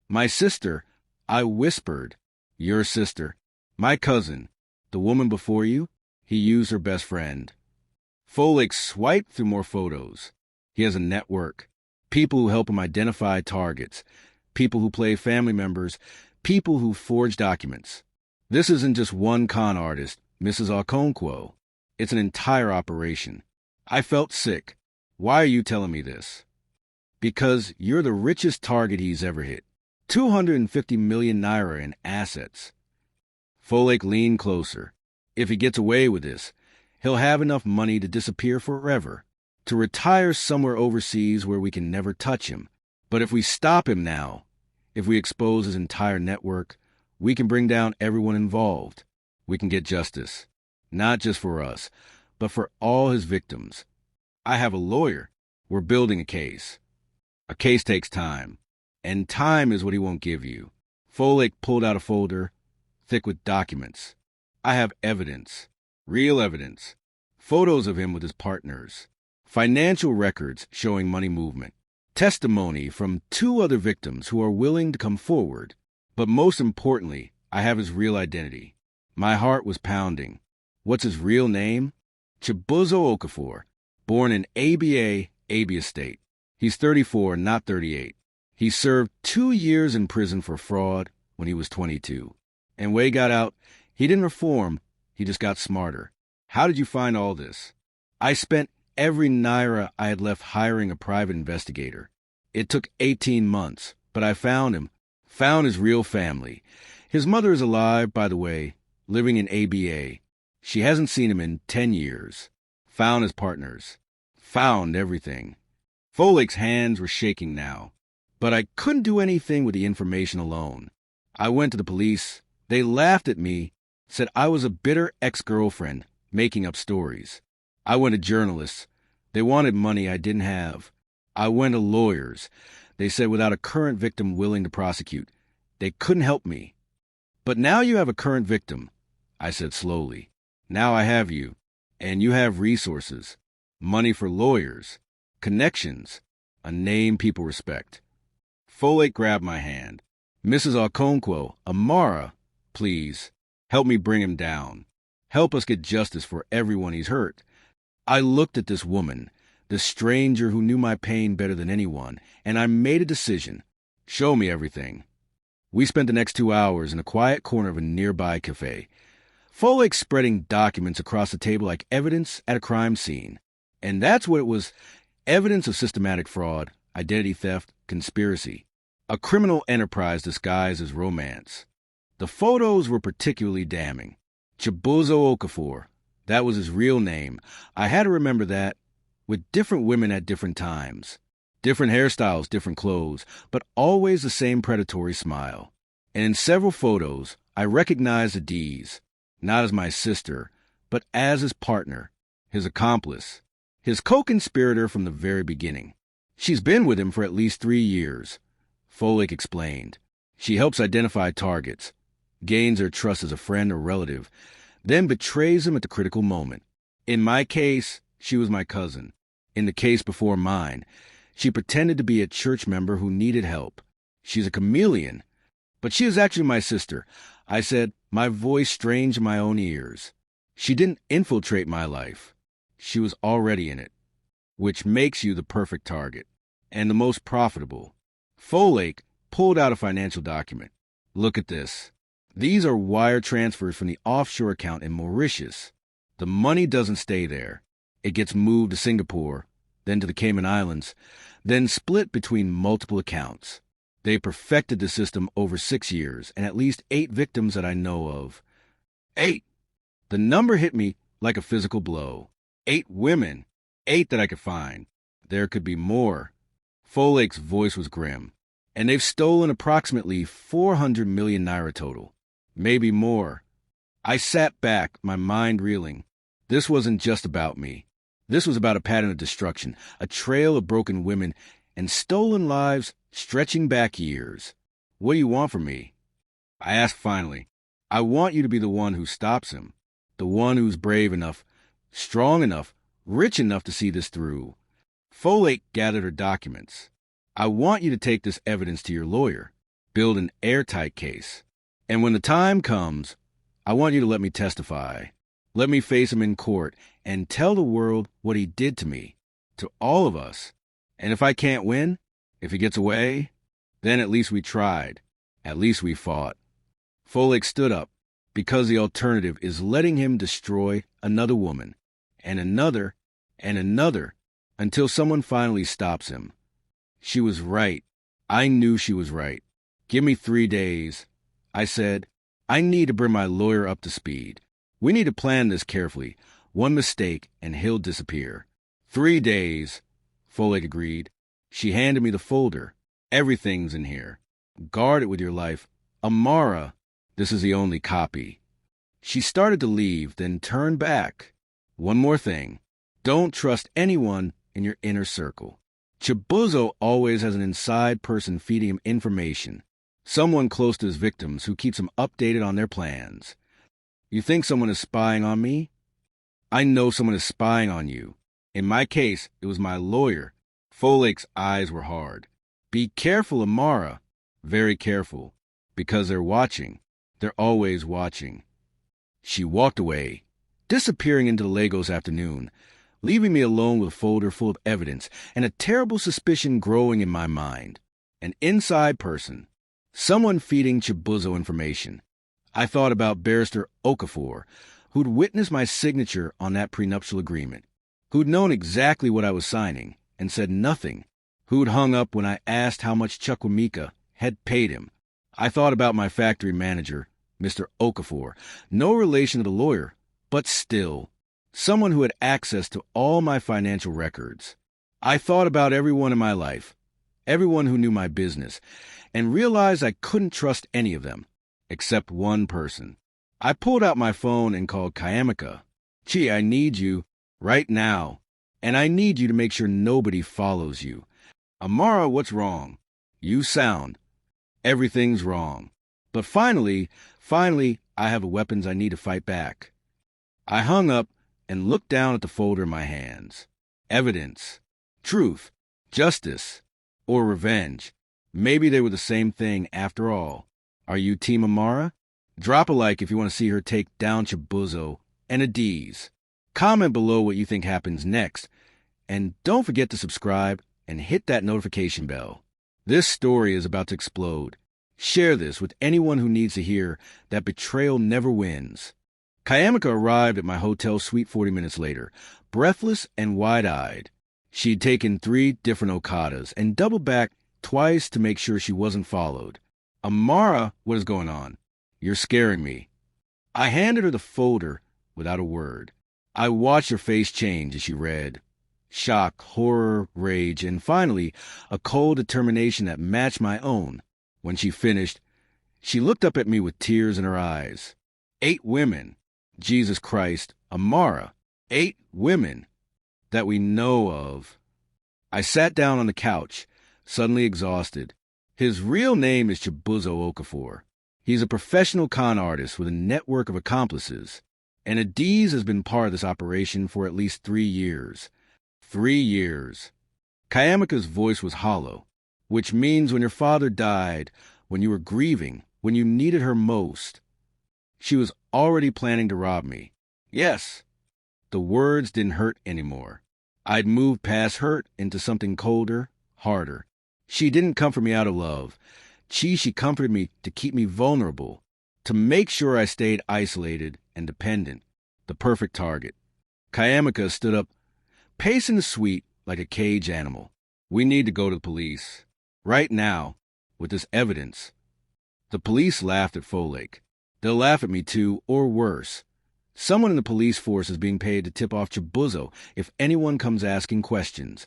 My sister, I whispered, your sister, my cousin, the woman before you, he used her best friend. Folklore swiped through more photos. He has a network, people who help him identify targets, people who play family members, people who forge documents. This isn't just one con artist, Mrs. Okonkwo. It's an entire operation. I felt sick. Why are you telling me this? Because you're the richest target he's ever hit. 250 million naira in assets. Folklore leaned closer. If he gets away with this, he'll have enough money to disappear forever, to retire somewhere overseas where we can never touch him. But if we stop him now, if we expose his entire network, we can bring down everyone involved. We can get justice, not just for us, but for all his victims. I have a lawyer. We're building a case. A case takes time, and time is what he won't give you. Folklore pulled out a folder, thick with documents. I have evidence, real evidence, photos of him with his partners, financial records showing money movement, testimony from 2 other victims who are willing to come forward. But most importantly, I have his real identity. My heart was pounding. What's his real name? Chibuzo Okafor, born in Abia State. He's 34, not 38. He served 2 years in prison for fraud when he was 22. And when he got out, he didn't reform, he just got smarter. How did you find all this? I spent every naira I had left hiring a private investigator. It took 18 months, but I found him, found his real family. His mother is alive, by the way, living in ABA. She hasn't seen him in 10 years. Found his partners. Found everything. Folklore's hands were shaking now, but I couldn't do anything with the information alone. I went to the police. They laughed at me, said I was a bitter ex-girlfriend, making up stories. I went to journalists. They wanted money I didn't have. I went to lawyers. They said without a current victim willing to prosecute, they couldn't help me. But now you have a current victim, I said slowly. Now I have you, and you have resources, money for lawyers, connections, a name people respect. Folklore grabbed my hand. Mrs. Okonkwo, Amara, please, help me bring him down. Help us get justice for everyone he's hurt. I looked at this woman, this stranger who knew my pain better than anyone, and I made a decision. Show me everything. We spent the next 2 hours in a quiet corner of a nearby cafe. Folklore spreading documents across the table like evidence at a crime scene. And that's what it was. Evidence of systematic fraud, identity theft, conspiracy. A criminal enterprise disguised as romance. The photos were particularly damning. Chibuzo Okafor, that was his real name. I had to remember that. With different women at different times. Different hairstyles, different clothes, but always the same predatory smile. And in several photos, I recognized Adaeze, not as my sister, but as his partner, his accomplice. His co-conspirator from the very beginning. She's been with him for at least 3 years. Folklore explained. She helps identify targets, gains her trust as a friend or relative, then betrays him at the critical moment. In my case, she was my cousin. In the case before mine, she pretended to be a church member who needed help. She's a chameleon, but she is actually my sister. I said, my voice strange in my own ears. She didn't infiltrate my life. She was already in it, which makes you the perfect target and the most profitable. Folklore pulled out a financial document. Look at this. These are wire transfers from the offshore account in Mauritius. The money doesn't stay there. It gets moved to Singapore, then to the Cayman Islands, then split between multiple accounts. They perfected the system over 6 years, and at least 8 victims that I know of. 8! The number hit me like a physical blow. 8 women. 8 that I could find. There could be more. Folklore's voice was grim. And they've stolen approximately 400 million naira total. Maybe more. I sat back, my mind reeling. This wasn't just about me. This was about a pattern of destruction, a trail of broken women, and stolen lives stretching back years. What do you want from me? I asked finally. I want you to be the one who stops him, the one who's brave enough, strong enough, rich enough to see this through. Folklore gathered her documents. I want you to take this evidence to your lawyer, build an airtight case. And when the time comes, I want you to let me testify. Let me face him in court and tell the world what he did to me, to all of us. And if I can't win, if he gets away, then at least we tried. At least we fought. Folklore stood up, because the alternative is letting him destroy another woman, and another, until someone finally stops him. She was right. I knew she was right. Give me 3 days. I said, I need to bring my lawyer up to speed. We need to plan this carefully. One mistake, and he'll disappear. 3 days, Folklore agreed. She handed me the folder. Everything's in here. Guard it with your life. Amara, this is the only copy. She started to leave, then turned back. One more thing. Don't trust anyone in your inner circle. Chibuzo always has an inside person feeding him information. Someone close to his victims who keeps him updated on their plans. You think someone is spying on me? I know someone is spying on you. In my case, it was my lawyer. Folklore's eyes were hard. Be careful, Amara. Very careful. Because they're watching. They're always watching. She walked away, disappearing into the Lagos afternoon, leaving me alone with a folder full of evidence and a terrible suspicion growing in my mind. An inside person. Someone feeding Chibuzo information. I thought about Barrister Okafor, who'd witnessed my signature on that prenuptial agreement, who'd known exactly what I was signing and said nothing, who'd hung up when I asked how much Chukwuemeka had paid him. I thought about my factory manager, Mr. Okafor, no relation to the lawyer, but still, someone who had access to all my financial records. I thought about everyone in my life, everyone who knew my business, and realized I couldn't trust any of them, except one person. I pulled out my phone and called Chiamaka. Chi, I need you right now, and I need you to make sure nobody follows you. Amara, what's wrong? You sound. Everything's wrong. But finally, I have the weapons I need to fight back. I hung up and looked down at the folder in my hands. Evidence, truth, justice, or revenge. Maybe they were the same thing after all. Are you Team Amara? Drop a like if you want to see her take down Chibuzo and Adaeze. Comment below what you think happens next. And don't forget to subscribe and hit that notification bell. This story is about to explode. Share this with anyone who needs to hear that betrayal never wins. Chiamaka arrived at my hotel suite 40 minutes later, breathless and wide-eyed. She'd taken 3 different Okadas and doubled back twice to make sure she wasn't followed. Amara, what is going on? You're scaring me. I handed her the folder without a word. I watched her face change as she read. Shock, horror, rage, and finally, a cold determination that matched my own. When she finished, she looked up at me with tears in her eyes. 8 women. Jesus Christ, Amara. 8 women that we know of. I sat down on the couch, suddenly exhausted. His real name is Chibuzo Okafor. He's a professional con artist with a network of accomplices. And Adaeze has been part of this operation for at least 3 years. 3 years. Chiamaka's voice was hollow, which means when your father died, when you were grieving, when you needed her most, she was already planning to rob me. Yes, The words didn't hurt anymore. I'd moved past hurt into something colder, harder. She didn't comfort me out of love. She comforted me to keep me vulnerable, to make sure I stayed isolated and dependent. The perfect target. Chiamaka stood up, pacing the suite like a caged animal. We need to go to the police. Right now, with this evidence. The police laughed at Folklore. They'll laugh at me too, or worse. Someone in the police force is being paid to tip off Chibuzo if anyone comes asking questions.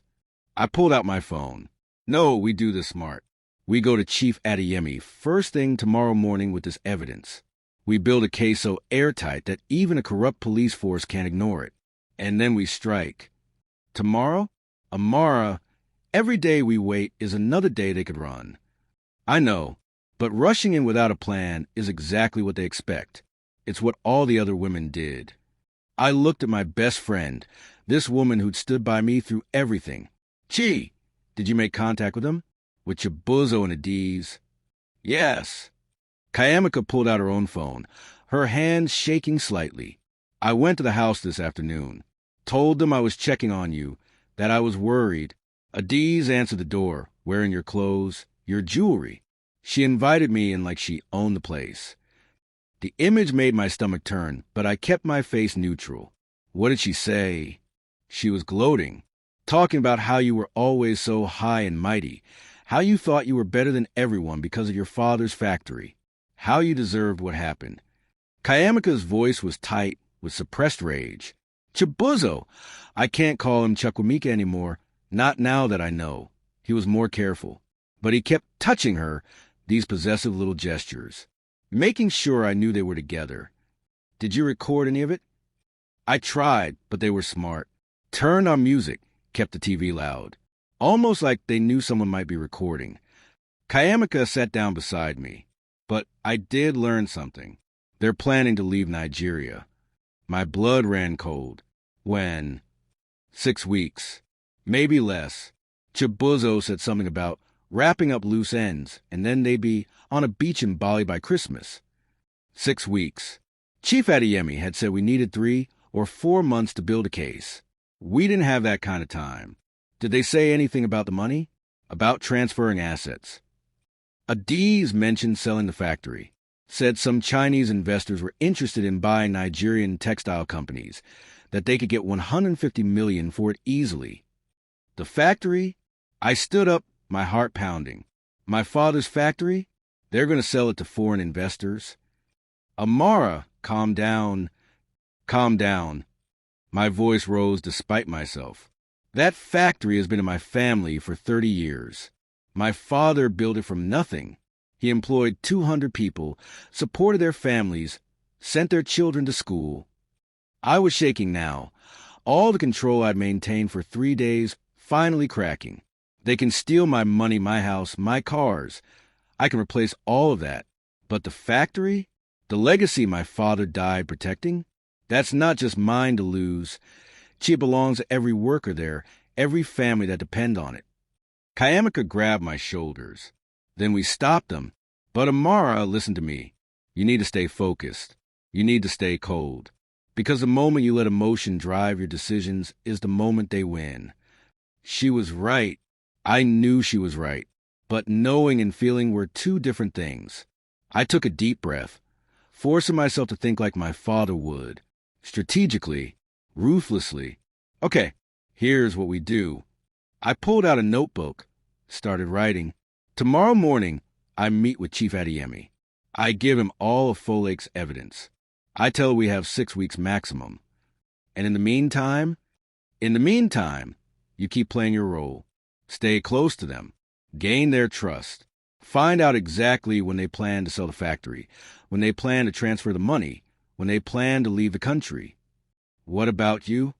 I pulled out my phone. No, we do this smart. We go to Chief Adaeze first thing tomorrow morning with this evidence. We build a case so airtight that even a corrupt police force can't ignore it. And then we strike. Tomorrow? Amara, every day we wait is another day they could run. I know, but rushing in without a plan is exactly what they expect. It's what all the other women did. I looked at my best friend, this woman who'd stood by me through everything. Chi, did you make contact with him? With Chibuzo and Adaeze? Yes. Chiamaka pulled out her own phone, her hands shaking slightly. I went to the house this afternoon. Told them I was checking on you, that I was worried. Adaeze answered the door, wearing your clothes, your jewelry. She invited me in like she owned the place. The image made my stomach turn, but I kept my face neutral. What did she say? She was gloating, talking about how you were always so high and mighty, how you thought you were better than everyone because of your father's factory, how you deserved what happened. Chiamaka's voice was tight with suppressed rage. Chibuzo! I can't call him Chukwuemeka anymore, not now that I know. He was more careful. But he kept touching her, these possessive little gestures, making sure I knew they were together. Did you record any of it? I tried, but they were smart. Turned on music, kept the TV loud. Almost like they knew someone might be recording. Chiamaka sat down beside me. But I did learn something. They're planning to leave Nigeria. My blood ran cold. When? 6 weeks. Maybe less. Chibuzo said something about wrapping up loose ends, and then they'd be on a beach in Bali by Christmas. 6 weeks. Chief Adaeze had said we needed 3 or 4 months to build a case. We didn't have that kind of time. Did they say anything about the money? About transferring assets? Adaeze mentioned selling the factory. Said some Chinese investors were interested in buying Nigerian textile companies, that they could get $150 million for it easily. The factory? I stood up, my heart pounding. My father's factory? They're going to sell it to foreign investors. Amara, calm down. Calm down. My voice rose despite myself. That factory has been in my family for 30 years. My father built it from nothing. He employed 200 people, supported their families, sent their children to school. I was shaking now. All the control I'd maintained for 3 days finally cracking. They can steal my money, my house, my cars. I can replace all of that. But the factory? The legacy my father died protecting? That's not just mine to lose. It belongs to every worker there, every family that depend on it. Chiamaka grabbed my shoulders. Then we stopped them. But Amara listened to me. You need to stay focused. You need to stay cold. Because the moment you let emotion drive your decisions is the moment they win. She was right. I knew she was right. But knowing and feeling were two different things. I took a deep breath, forcing myself to think like my father would. Strategically, ruthlessly. Okay, here's what we do. I pulled out a notebook, started writing. Tomorrow morning, I meet with Chief Adaeze. I give him all of Folklore's evidence. I tell her we have 6 weeks maximum. And in the meantime, you keep playing your role. Stay close to them. Gain their trust. Find out exactly when they plan to sell the factory, when they plan to transfer the money, when they plan to leave the country. What about you?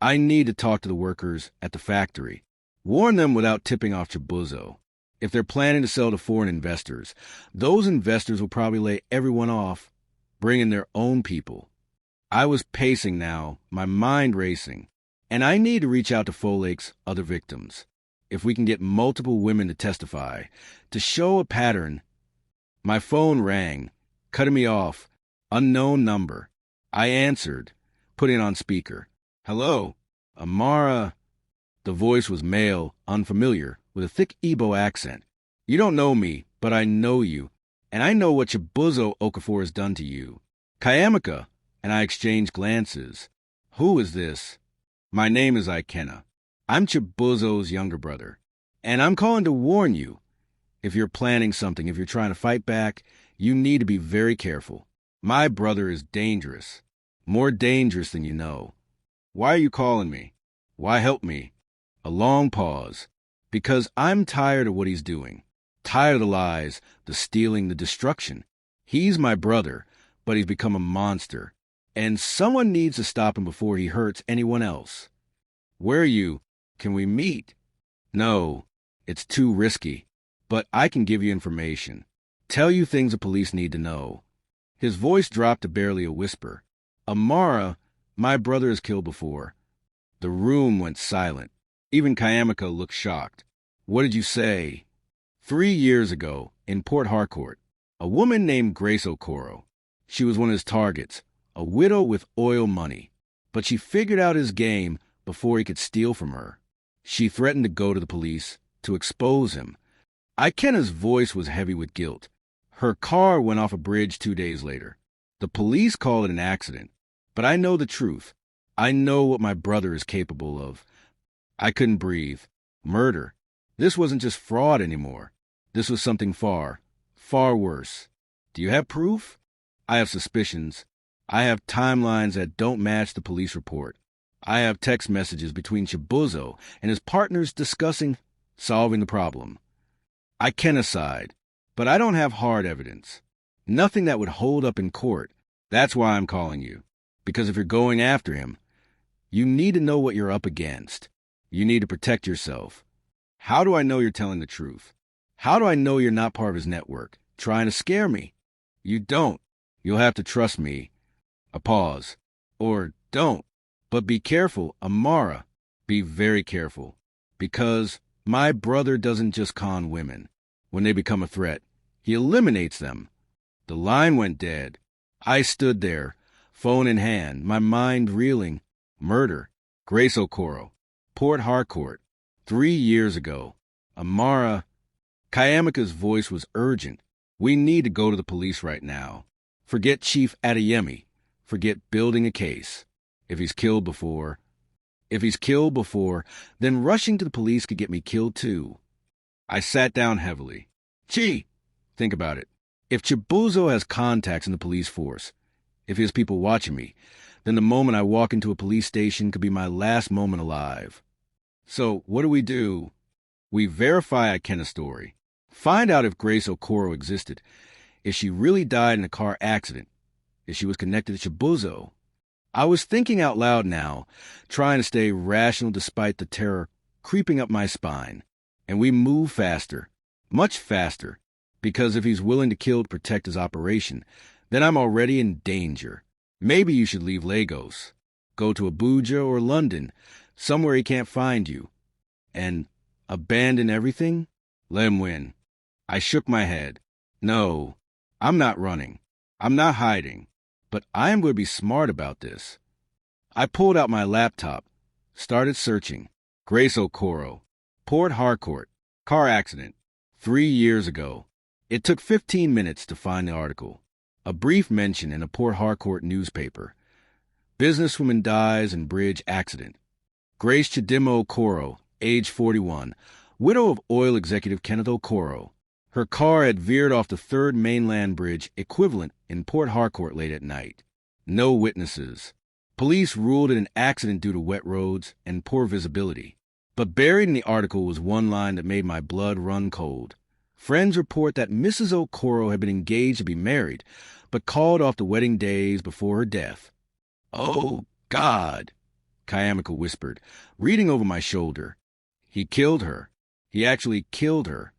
I need to talk to the workers at the factory. Warn them without tipping off Chibuzo. If they're planning to sell to foreign investors, those investors will probably lay everyone off, bring in their own people. I was pacing now, my mind racing, and I need to reach out to Folklore's other victims. If we can get multiple women to testify, to show a pattern. My phone rang, cutting me off. Unknown number. I answered, putting it on speaker. Hello? Amara. The voice was male, unfamiliar, with a thick Igbo accent. You don't know me, but I know you, and I know what Chibuzo Okafor has done to you. Chiamaka, and I exchanged glances. Who is this? My name is Ikenna. I'm Chibuzo's younger brother, and I'm calling to warn you. If you're planning something, if you're trying to fight back, you need to be very careful. My brother is dangerous, more dangerous than you know. Why are you calling me? Why help me? A long pause. Because I'm tired of what he's doing. Tired of the lies, the stealing, the destruction. He's my brother, but he's become a monster. And someone needs to stop him before he hurts anyone else. Where are you? Can we meet? No, it's too risky. But I can give you information. Tell you things the police need to know. His voice dropped to barely a whisper. Amara, my brother is killed before. The room went silent. Even Chiamaka looked shocked. What did you say? 3 years ago, in Port Harcourt, a woman named Grace Okoro. She was one of his targets, a widow with oil money. But she figured out his game before he could steal from her. She threatened to go to the police, to expose him. Ikenna's voice was heavy with guilt. Her car went off a bridge 2 days later. The police call it an accident. But I know the truth. I know what my brother is capable of. I couldn't breathe. Murder. This wasn't just fraud anymore. This was something far, far worse. Do you have proof? I have suspicions. I have timelines that don't match the police report. I have text messages between Chibuzo and his partners discussing solving the problem. I can aside, but I don't have hard evidence. Nothing that would hold up in court. That's why I'm calling you. Because if you're going after him, you need to know what you're up against. You need to protect yourself. How do I know you're telling the truth? How do I know you're not part of his network, trying to scare me? You don't. You'll have to trust me. A pause. Or don't. But be careful, Amara. Be very careful. Because my brother doesn't just con women. When they become a threat, he eliminates them. The line went dead. I stood there, phone in hand, my mind reeling. Murder. Grace Okoro. Port Harcourt. 3 years ago. Amara. Chiamaka's voice was urgent. We need to go to the police right now. Forget Chief Adeyemi. Forget building a case. If he's killed before, then rushing to the police could get me killed too. I sat down heavily. Think about it. If Chibuzo has contacts in the police force, if he has people watching me, then the moment I walk into a police station could be my last moment alive. So what do? We verify Ikenna's story. Find out if Grace Okoro existed, if she really died in a car accident, if she was connected to Chibuzo. I was thinking out loud now, trying to stay rational despite the terror creeping up my spine. And we move faster, much faster, because if he's willing to kill to protect his operation, then I'm already in danger. Maybe you should leave Lagos. Go to Abuja or London, somewhere he can't find you. And abandon everything? Let him win. I shook my head. No, I'm not running. I'm not hiding. But I am going to be smart about this. I pulled out my laptop, started searching. Grace Okoro. Port Harcourt. Car accident. 3 years ago. It took 15 minutes to find the article. A brief mention in a Port Harcourt newspaper. Businesswoman dies in bridge accident. Grace Chidimo Okoro, age 41, widow of oil executive Kenneth Okoro. Her car had veered off the third mainland bridge equivalent in Port Harcourt late at night. No witnesses. Police ruled it an accident due to wet roads and poor visibility. But buried in the article was one line that made my blood run cold. Friends report that Mrs. Okoro had been engaged to be married, but called off the wedding days before her death. Oh, God, Chiamaka whispered, reading over my shoulder. He killed her. He actually killed her.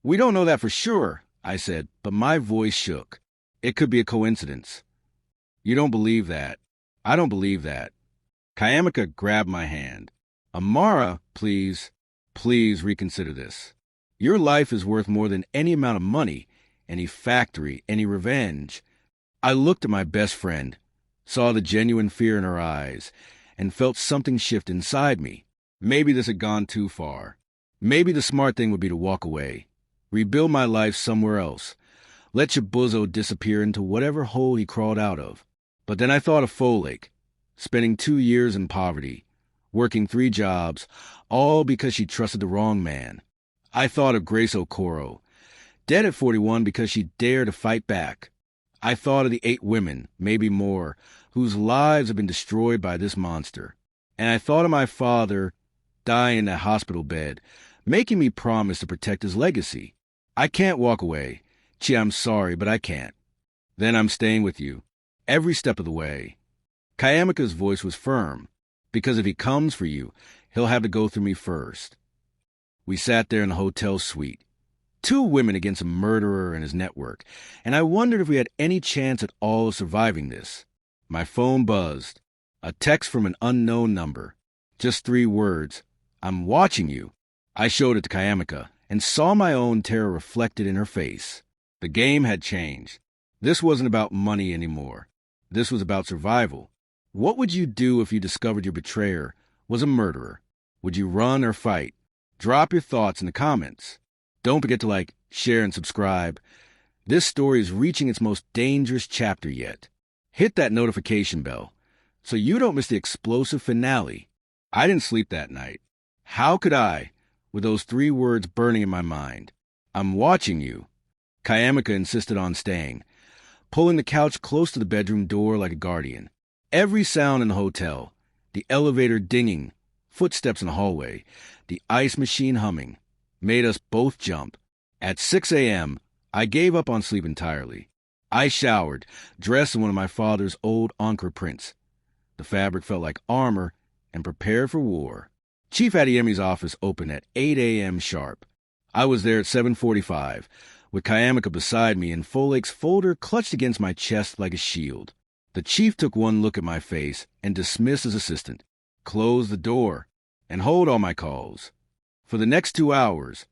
We don't know that for sure, I said, but my voice shook. It could be a coincidence. You don't believe that. I don't believe that. Chiamaka grabbed my hand. Amara, please reconsider this. Your life is worth more than any amount of money, any factory, any revenge. I looked at my best friend, saw the genuine fear in her eyes, and felt something shift inside me. Maybe this had gone too far. Maybe the smart thing would be to walk away, rebuild my life somewhere else, let Chibuzo disappear into whatever hole he crawled out of. But then I thought of Folklore, spending 2 years in poverty, working 3 jobs, all because she trusted the wrong man. I thought of Grace Okoro, dead at 41 because she dared to fight back. I thought of the 8 women, maybe more, whose lives have been destroyed by this monster. And I thought of my father dying in a hospital bed, making me promise to protect his legacy. I can't walk away. Chi, I'm sorry, but I can't. Then I'm staying with you, every step of the way. Chiamaka's voice was firm, because if he comes for you, he'll have to go through me first. We sat there in the hotel suite, 2 women against a murderer and his network, and I wondered if we had any chance at all of surviving this. My phone buzzed. A text from an unknown number. Just 3 words. I'm watching you. I showed it to Chiamaka and saw my own terror reflected in her face. The game had changed. This wasn't about money anymore. This was about survival. What would you do if you discovered your betrayer was a murderer? Would you run or fight? Drop your thoughts in the comments. Don't forget to like, share, and subscribe. This story is reaching its most dangerous chapter yet. Hit that notification bell so you don't miss the explosive finale. I didn't sleep that night. How could I, with those 3 words burning in my mind? I'm watching you. Chiamaka insisted on staying, pulling the couch close to the bedroom door like a guardian. Every sound in the hotel, the elevator dinging, footsteps in the hallway, the ice machine humming, made us both jump. At 6 a.m., I gave up on sleep entirely. I showered, dressed in one of my father's old Ankara prints. The fabric felt like armor and prepared for war. Chief Adeyemi's office opened at 8 a.m. sharp. I was there at 7:45, with Chiamaka beside me and Folek's folder clutched against my chest like a shield. The chief took one look at my face and dismissed his assistant, closed the door, and hold all my calls. For the next 2 hours,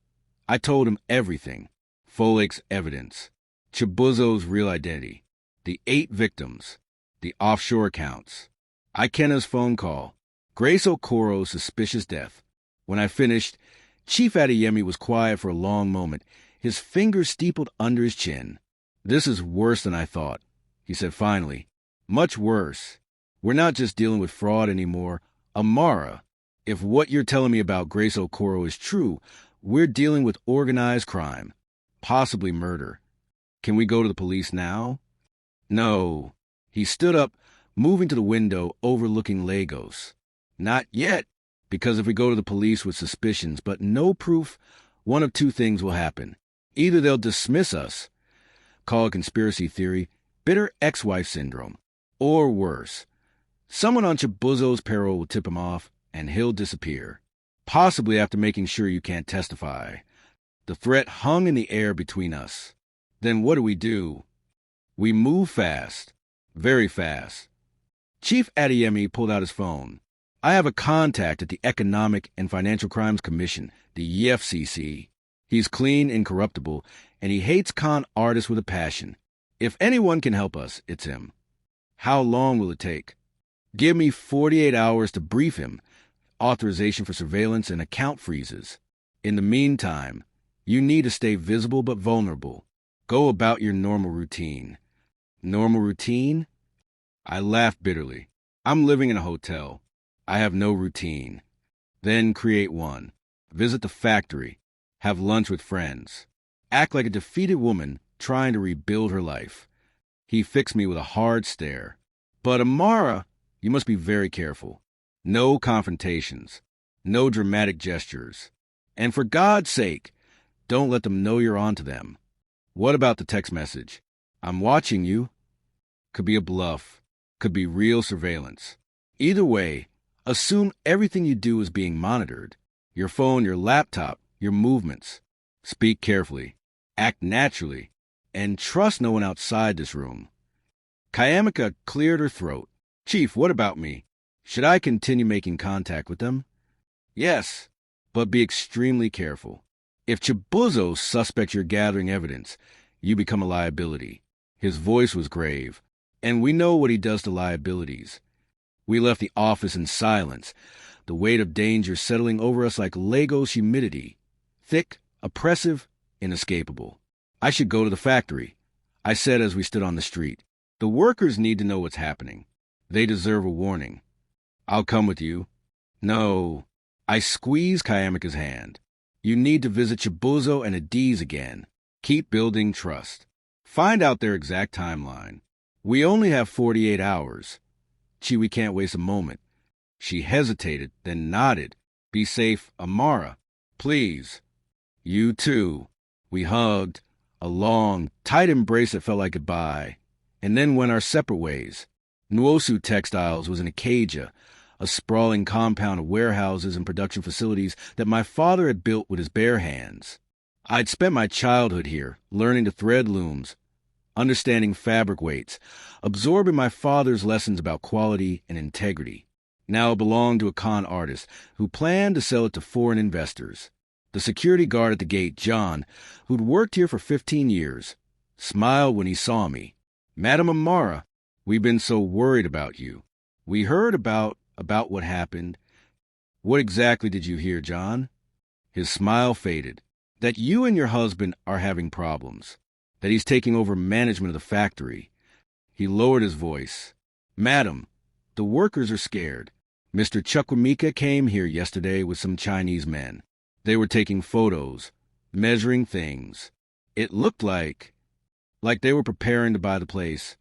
I told him everything. Folek's evidence, Chibuzo's real identity, the 8 victims, the offshore accounts, Ikenna's phone call, Grace Okoro's suspicious death. When I finished, Chief Adeyemi was quiet for a long moment, his fingers steepled under his chin. This is worse than I thought, he said finally. Much worse. We're not just dealing with fraud anymore. Amara, if what you're telling me about Grace Okoro is true, we're dealing with organized crime, possibly murder. Can we go to the police now? No. He stood up, moving to the window overlooking Lagos. Not yet, because if we go to the police with suspicions but no proof, one of 2 things will happen. Either they'll dismiss us, call it conspiracy theory, bitter ex-wife syndrome, or worse, someone on Chibuzo's payroll will tip him off and he'll disappear, possibly after making sure you can't testify. The threat hung in the air between us. Then what do? We move fast, very fast. Chief Adeyemi pulled out his phone. I have a contact at the Economic and Financial Crimes Commission, the EFCC. He's clean, incorruptible, and he hates con artists with a passion. If anyone can help us, it's him. How long will it take? Give me 48 hours to brief him, authorization for surveillance and account freezes. In the meantime, you need to stay visible but vulnerable. Go about your normal routine. Normal routine? I laughed bitterly. I'm living in a hotel. I have no routine. Then create one. Visit the factory. Have lunch with friends. Act like a defeated woman trying to rebuild her life. He fixed me with a hard stare. But Amara, you must be very careful. No confrontations. No dramatic gestures. And for God's sake, don't let them know you're onto them. What about the text message? I'm watching you. Could be a bluff. Could be real surveillance. Either way, assume everything you do is being monitored. Your phone, your laptop, your movements. Speak carefully. Act naturally. And trust no one outside this room. Chiamaka cleared her throat. Chief, what about me? Should I continue making contact with them? Yes, but be extremely careful. If Chibuzo suspects you're gathering evidence, you become a liability. His voice was grave, and we know what he does to liabilities. We left the office in silence, the weight of danger settling over us like Legos humidity. Thick, oppressive, inescapable. I should go to the factory, I said as we stood on the street. The workers need to know what's happening. They deserve a warning. I'll come with you. No. I squeezed Chiamaka's hand. You need to visit Chibuzo and Adaeze again. Keep building trust. Find out their exact timeline. We only have 48 hours. We can't waste a moment. She hesitated, then nodded. Be safe, Amara. Please. You too. We hugged. A long, tight embrace that felt like goodbye. And then went our separate ways. Nwosu Textiles was in Acadia, a sprawling compound of warehouses and production facilities that my father had built with his bare hands. I'd spent my childhood here, learning to thread looms, understanding fabric weights, absorbing my father's lessons about quality and integrity. Now it belonged to a con artist who planned to sell it to foreign investors. The security guard at the gate, John, who'd worked here for 15 years, smiled when he saw me. Madam Amara, we've been so worried about you. We heard about what happened. What exactly did you hear, John? His smile faded. That you and your husband are having problems. That he's taking over management of the factory. He lowered his voice. Madam, the workers are scared. Mr. Chukwuemeka came here yesterday with some Chinese men. They were taking photos, measuring things. It looked like they were preparing to buy the place.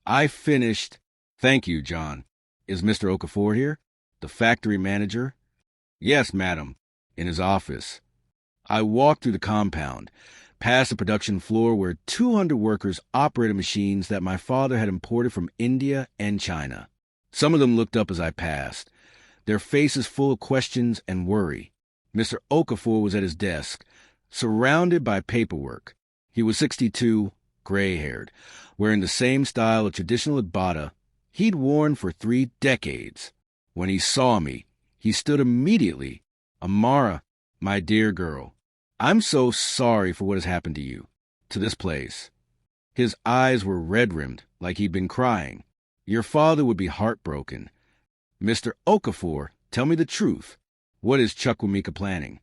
I finished. Thank you, John. Is Mr. Okafor here? The factory manager? Yes, madam. In his office. I walked through the compound, past the production floor where 200 workers operated machines that my father had imported from India and China. Some of them looked up as I passed, their faces full of questions and worry. Mr. Okafor was at his desk, surrounded by paperwork. He was 62, gray-haired, wearing the same style of traditional agbada he'd worn for 3 decades. When he saw me, he stood immediately. Amara, my dear girl, I'm so sorry for what has happened to you, to this place. His eyes were red-rimmed, like he'd been crying. Your father would be heartbroken. Mr. Okafor, tell me the truth. What is Chukwuemeka planning?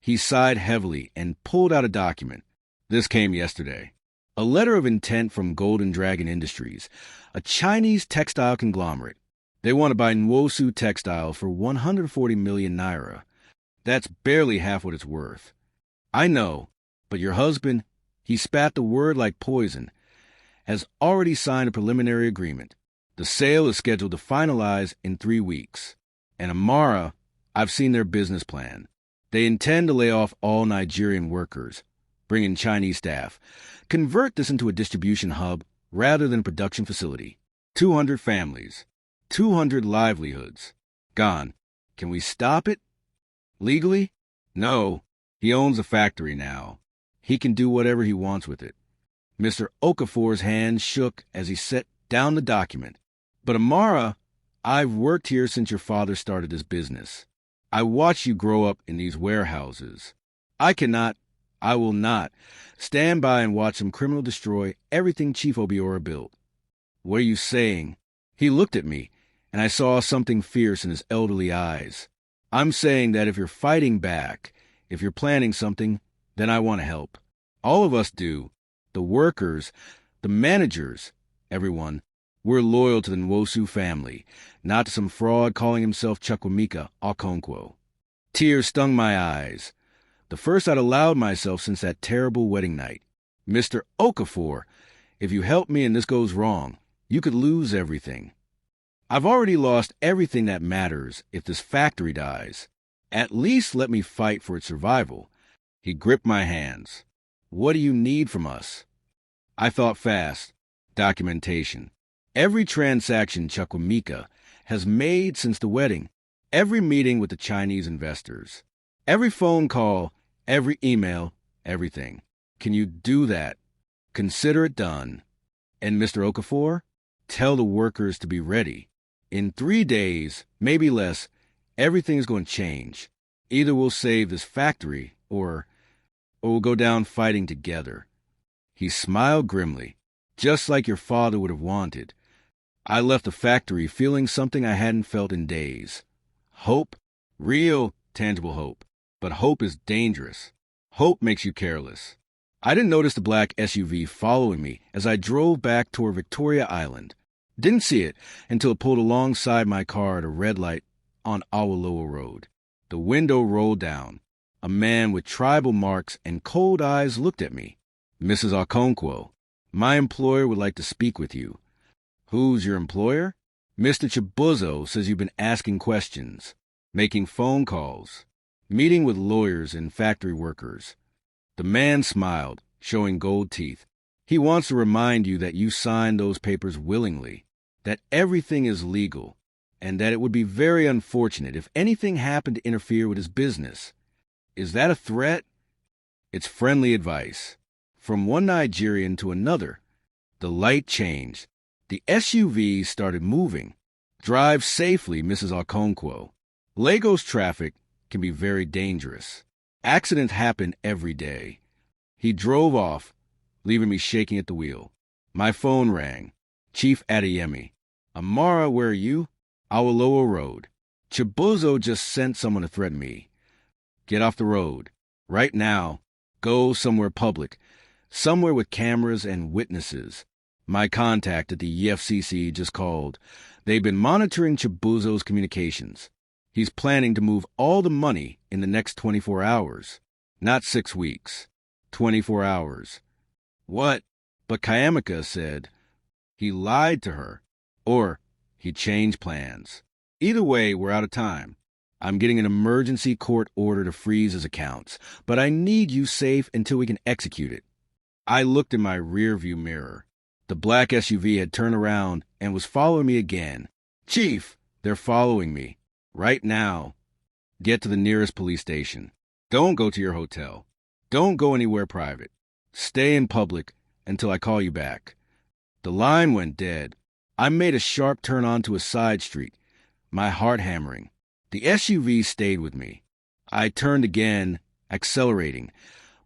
He sighed heavily and pulled out a document. This came yesterday. A letter of intent from Golden Dragon Industries, a Chinese textile conglomerate. They want to buy Nwosu Textile for 140 million naira. That's barely half what it's worth. I know, but your husband, he spat the word like poison, has already signed a preliminary agreement. The sale is scheduled to finalize in 3 weeks. And Amara, I've seen their business plan. They intend to lay off all Nigerian workers, bring in Chinese staff, convert this into a distribution hub rather than a production facility. 200 families, 200 livelihoods, gone. Can we stop it? Legally? No. He owns a factory now. He can do whatever he wants with it. Mr. Okafor's hand shook as he set down the document. But Amara, I've worked here since your father started his business. I watched you grow up in these warehouses. I will not, stand by and watch some criminal destroy everything Chief Obiora built. What are you saying? He looked at me, and I saw something fierce in his elderly eyes. I'm saying that if you're fighting back, if you're planning something, then I want to help. All of us do. The workers, the managers, everyone. We're loyal to the Nwosu family, not to some fraud calling himself Chukwuemeka Okonkwo. Tears stung my eyes. The first I'd allowed myself since that terrible wedding night. Mr. Okafor, if you help me and this goes wrong, you could lose everything. I've already lost everything that matters if this factory dies. At least let me fight for its survival. He gripped my hands. What do you need from us? I thought fast. Documentation. Every transaction Chukwuemeka has made since the wedding. Every meeting with the Chinese investors. Every phone call, every email, everything. Can you do that? Consider it done. And Mr. Okafor, tell the workers to be ready. In 3 days, maybe less, everything is going to change. Either we'll save this factory or we'll go down fighting together. He smiled grimly, just like your father would have wanted. I left the factory feeling something I hadn't felt in days. Hope. Real, tangible hope. But hope is dangerous. Hope makes you careless. I didn't notice the black SUV following me as I drove back toward Victoria Island. Didn't see it until it pulled alongside my car at a red light on Awolowo Road. The window rolled down. A man with tribal marks and cold eyes looked at me. Mrs. Okonkwo, my employer would like to speak with you. Who's your employer? Mr. Chibuzo says you've been asking questions, making phone calls, meeting with lawyers and factory workers. The man smiled, showing gold teeth. He wants to remind you that you signed those papers willingly, that everything is legal, and that it would be very unfortunate if anything happened to interfere with his business. Is that a threat? It's friendly advice. From one Nigerian to another, the light changed. The SUV started moving. Drive safely, Mrs. Okonkwo. Lagos traffic can be very dangerous. Accidents happen every day. He drove off, leaving me shaking at the wheel. My phone rang. Chief Adeyemi. Amara, where are you? Awolowo Road. Chibuzo just sent someone to threaten me. Get off the road. Right now. Go somewhere public. Somewhere with cameras and witnesses. My contact at the EFCC just called. They've been monitoring Chibuzo's communications. He's planning to move all the money in the next 24 hours. Not 6 weeks. 24 hours. What? But Chiamaka said he lied to her. Or he changed plans. Either way, we're out of time. I'm getting an emergency court order to freeze his accounts, but I need you safe until we can execute it. I looked in my rearview mirror. The black SUV had turned around and was following me again. Chief, they're following me. Right now. Get to the nearest police station. Don't go to your hotel. Don't go anywhere private. Stay in public until I call you back. The line went dead. I made a sharp turn onto a side street, my heart hammering. The SUV stayed with me. I turned again, accelerating,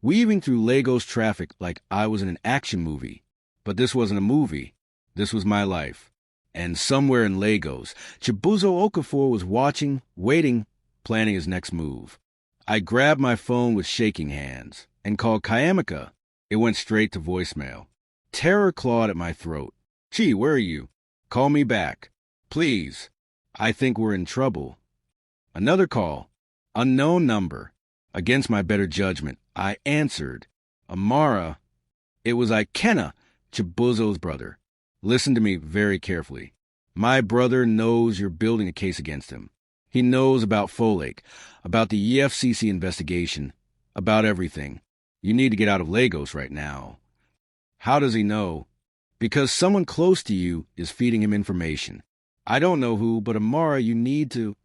weaving through Lagos traffic like I was in an action movie. But this wasn't a movie. This was my life. And somewhere in Lagos, Chibuzo Okafor was watching, waiting, planning his next move. I grabbed my phone with shaking hands and called Chiamaka. It went straight to voicemail. Terror clawed at my throat. Chi, where are you? Call me back. Please. I think we're in trouble. Another call. Unknown number. Against my better judgment, I answered. Amara. It was Ikenna, Chibuzo's brother. Listen to me very carefully. My brother knows you're building a case against him. He knows about Folklore, about the EFCC investigation, about everything. You need to get out of Lagos right now. How does he know? Because someone close to you is feeding him information. I don't know who, but Amara, you need to...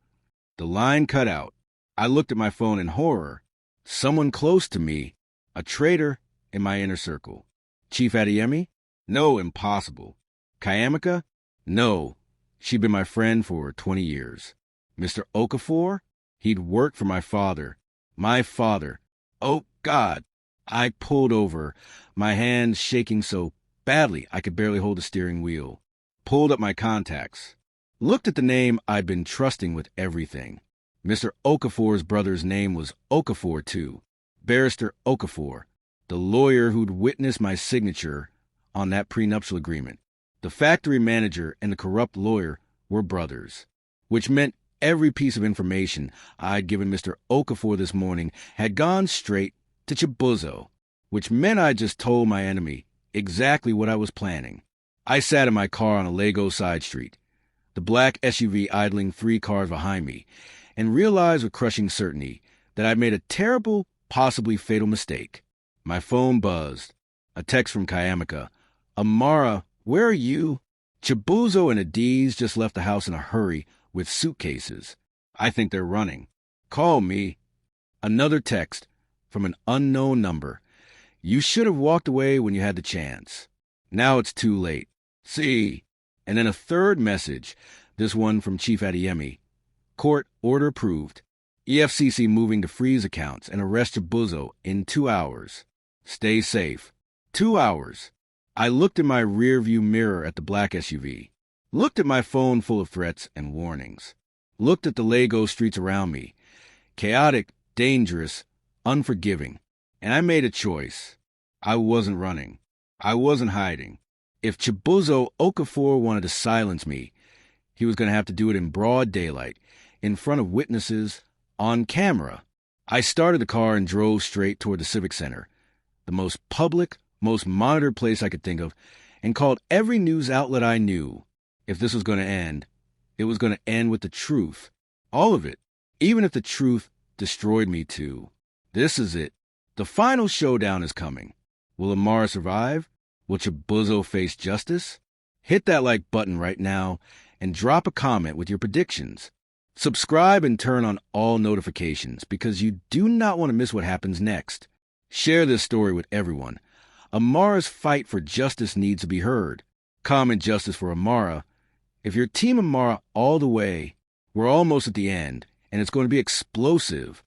The line cut out. I looked at my phone in horror. Someone close to me, a traitor in my inner circle. Chief Adeyemi? No, impossible. Chiamaka? No. She'd been my friend for 20 years. Mr. Okafor? He'd worked for my father. My father. Oh, God. I pulled over, my hands shaking so badly I could barely hold the steering wheel. Pulled up my contacts. Looked at the name I'd been trusting with everything. Mr. Okafor's brother's name was Okafor, too. Barrister Okafor, the lawyer who'd witnessed my signature on that prenuptial agreement. The factory manager and the corrupt lawyer were brothers, which meant every piece of information I'd given Mr. Okafor this morning had gone straight to Chibuzo, which meant I just told my enemy exactly what I was planning. I sat in my car on a Lagos side street, the black SUV idling 3 cars behind me, and realized with crushing certainty that I'd made a terrible, possibly fatal mistake. My phone buzzed. A text from Chiamaka. Amara, where are you? Chibuzo and Adaeze just left the house in a hurry with suitcases. I think they're running. Call me. Another text from an unknown number. You should have walked away when you had the chance. Now it's too late. See. And then a third message, this one from Chief Adeyemi. Court order approved. EFCC moving to freeze accounts and arrest Chibuzo in 2 hours. Stay safe. 2 hours. I looked in my rearview mirror at the black SUV. Looked at my phone full of threats and warnings. Looked at the Lego streets around me. Chaotic, dangerous, unforgiving. And I made a choice. I wasn't running. I wasn't hiding. If Chibuzo Okafor wanted to silence me, he was going to have to do it in broad daylight, in front of witnesses, on camera. I started the car and drove straight toward the Civic Center, the most public, most monitored place I could think of, and called every news outlet I knew. If this was going to end, it was going to end with the truth. All of it. Even if the truth destroyed me too. This is it. The final showdown is coming. Will Amara survive? Will Chibuzo face justice? Hit that like button right now and drop a comment with your predictions. Subscribe and turn on all notifications because you do not want to miss what happens next. Share this story with everyone. Amara's fight for justice needs to be heard. Comment justice for Amara. If you're Team Amara all the way, we're almost at the end, and it's going to be explosive.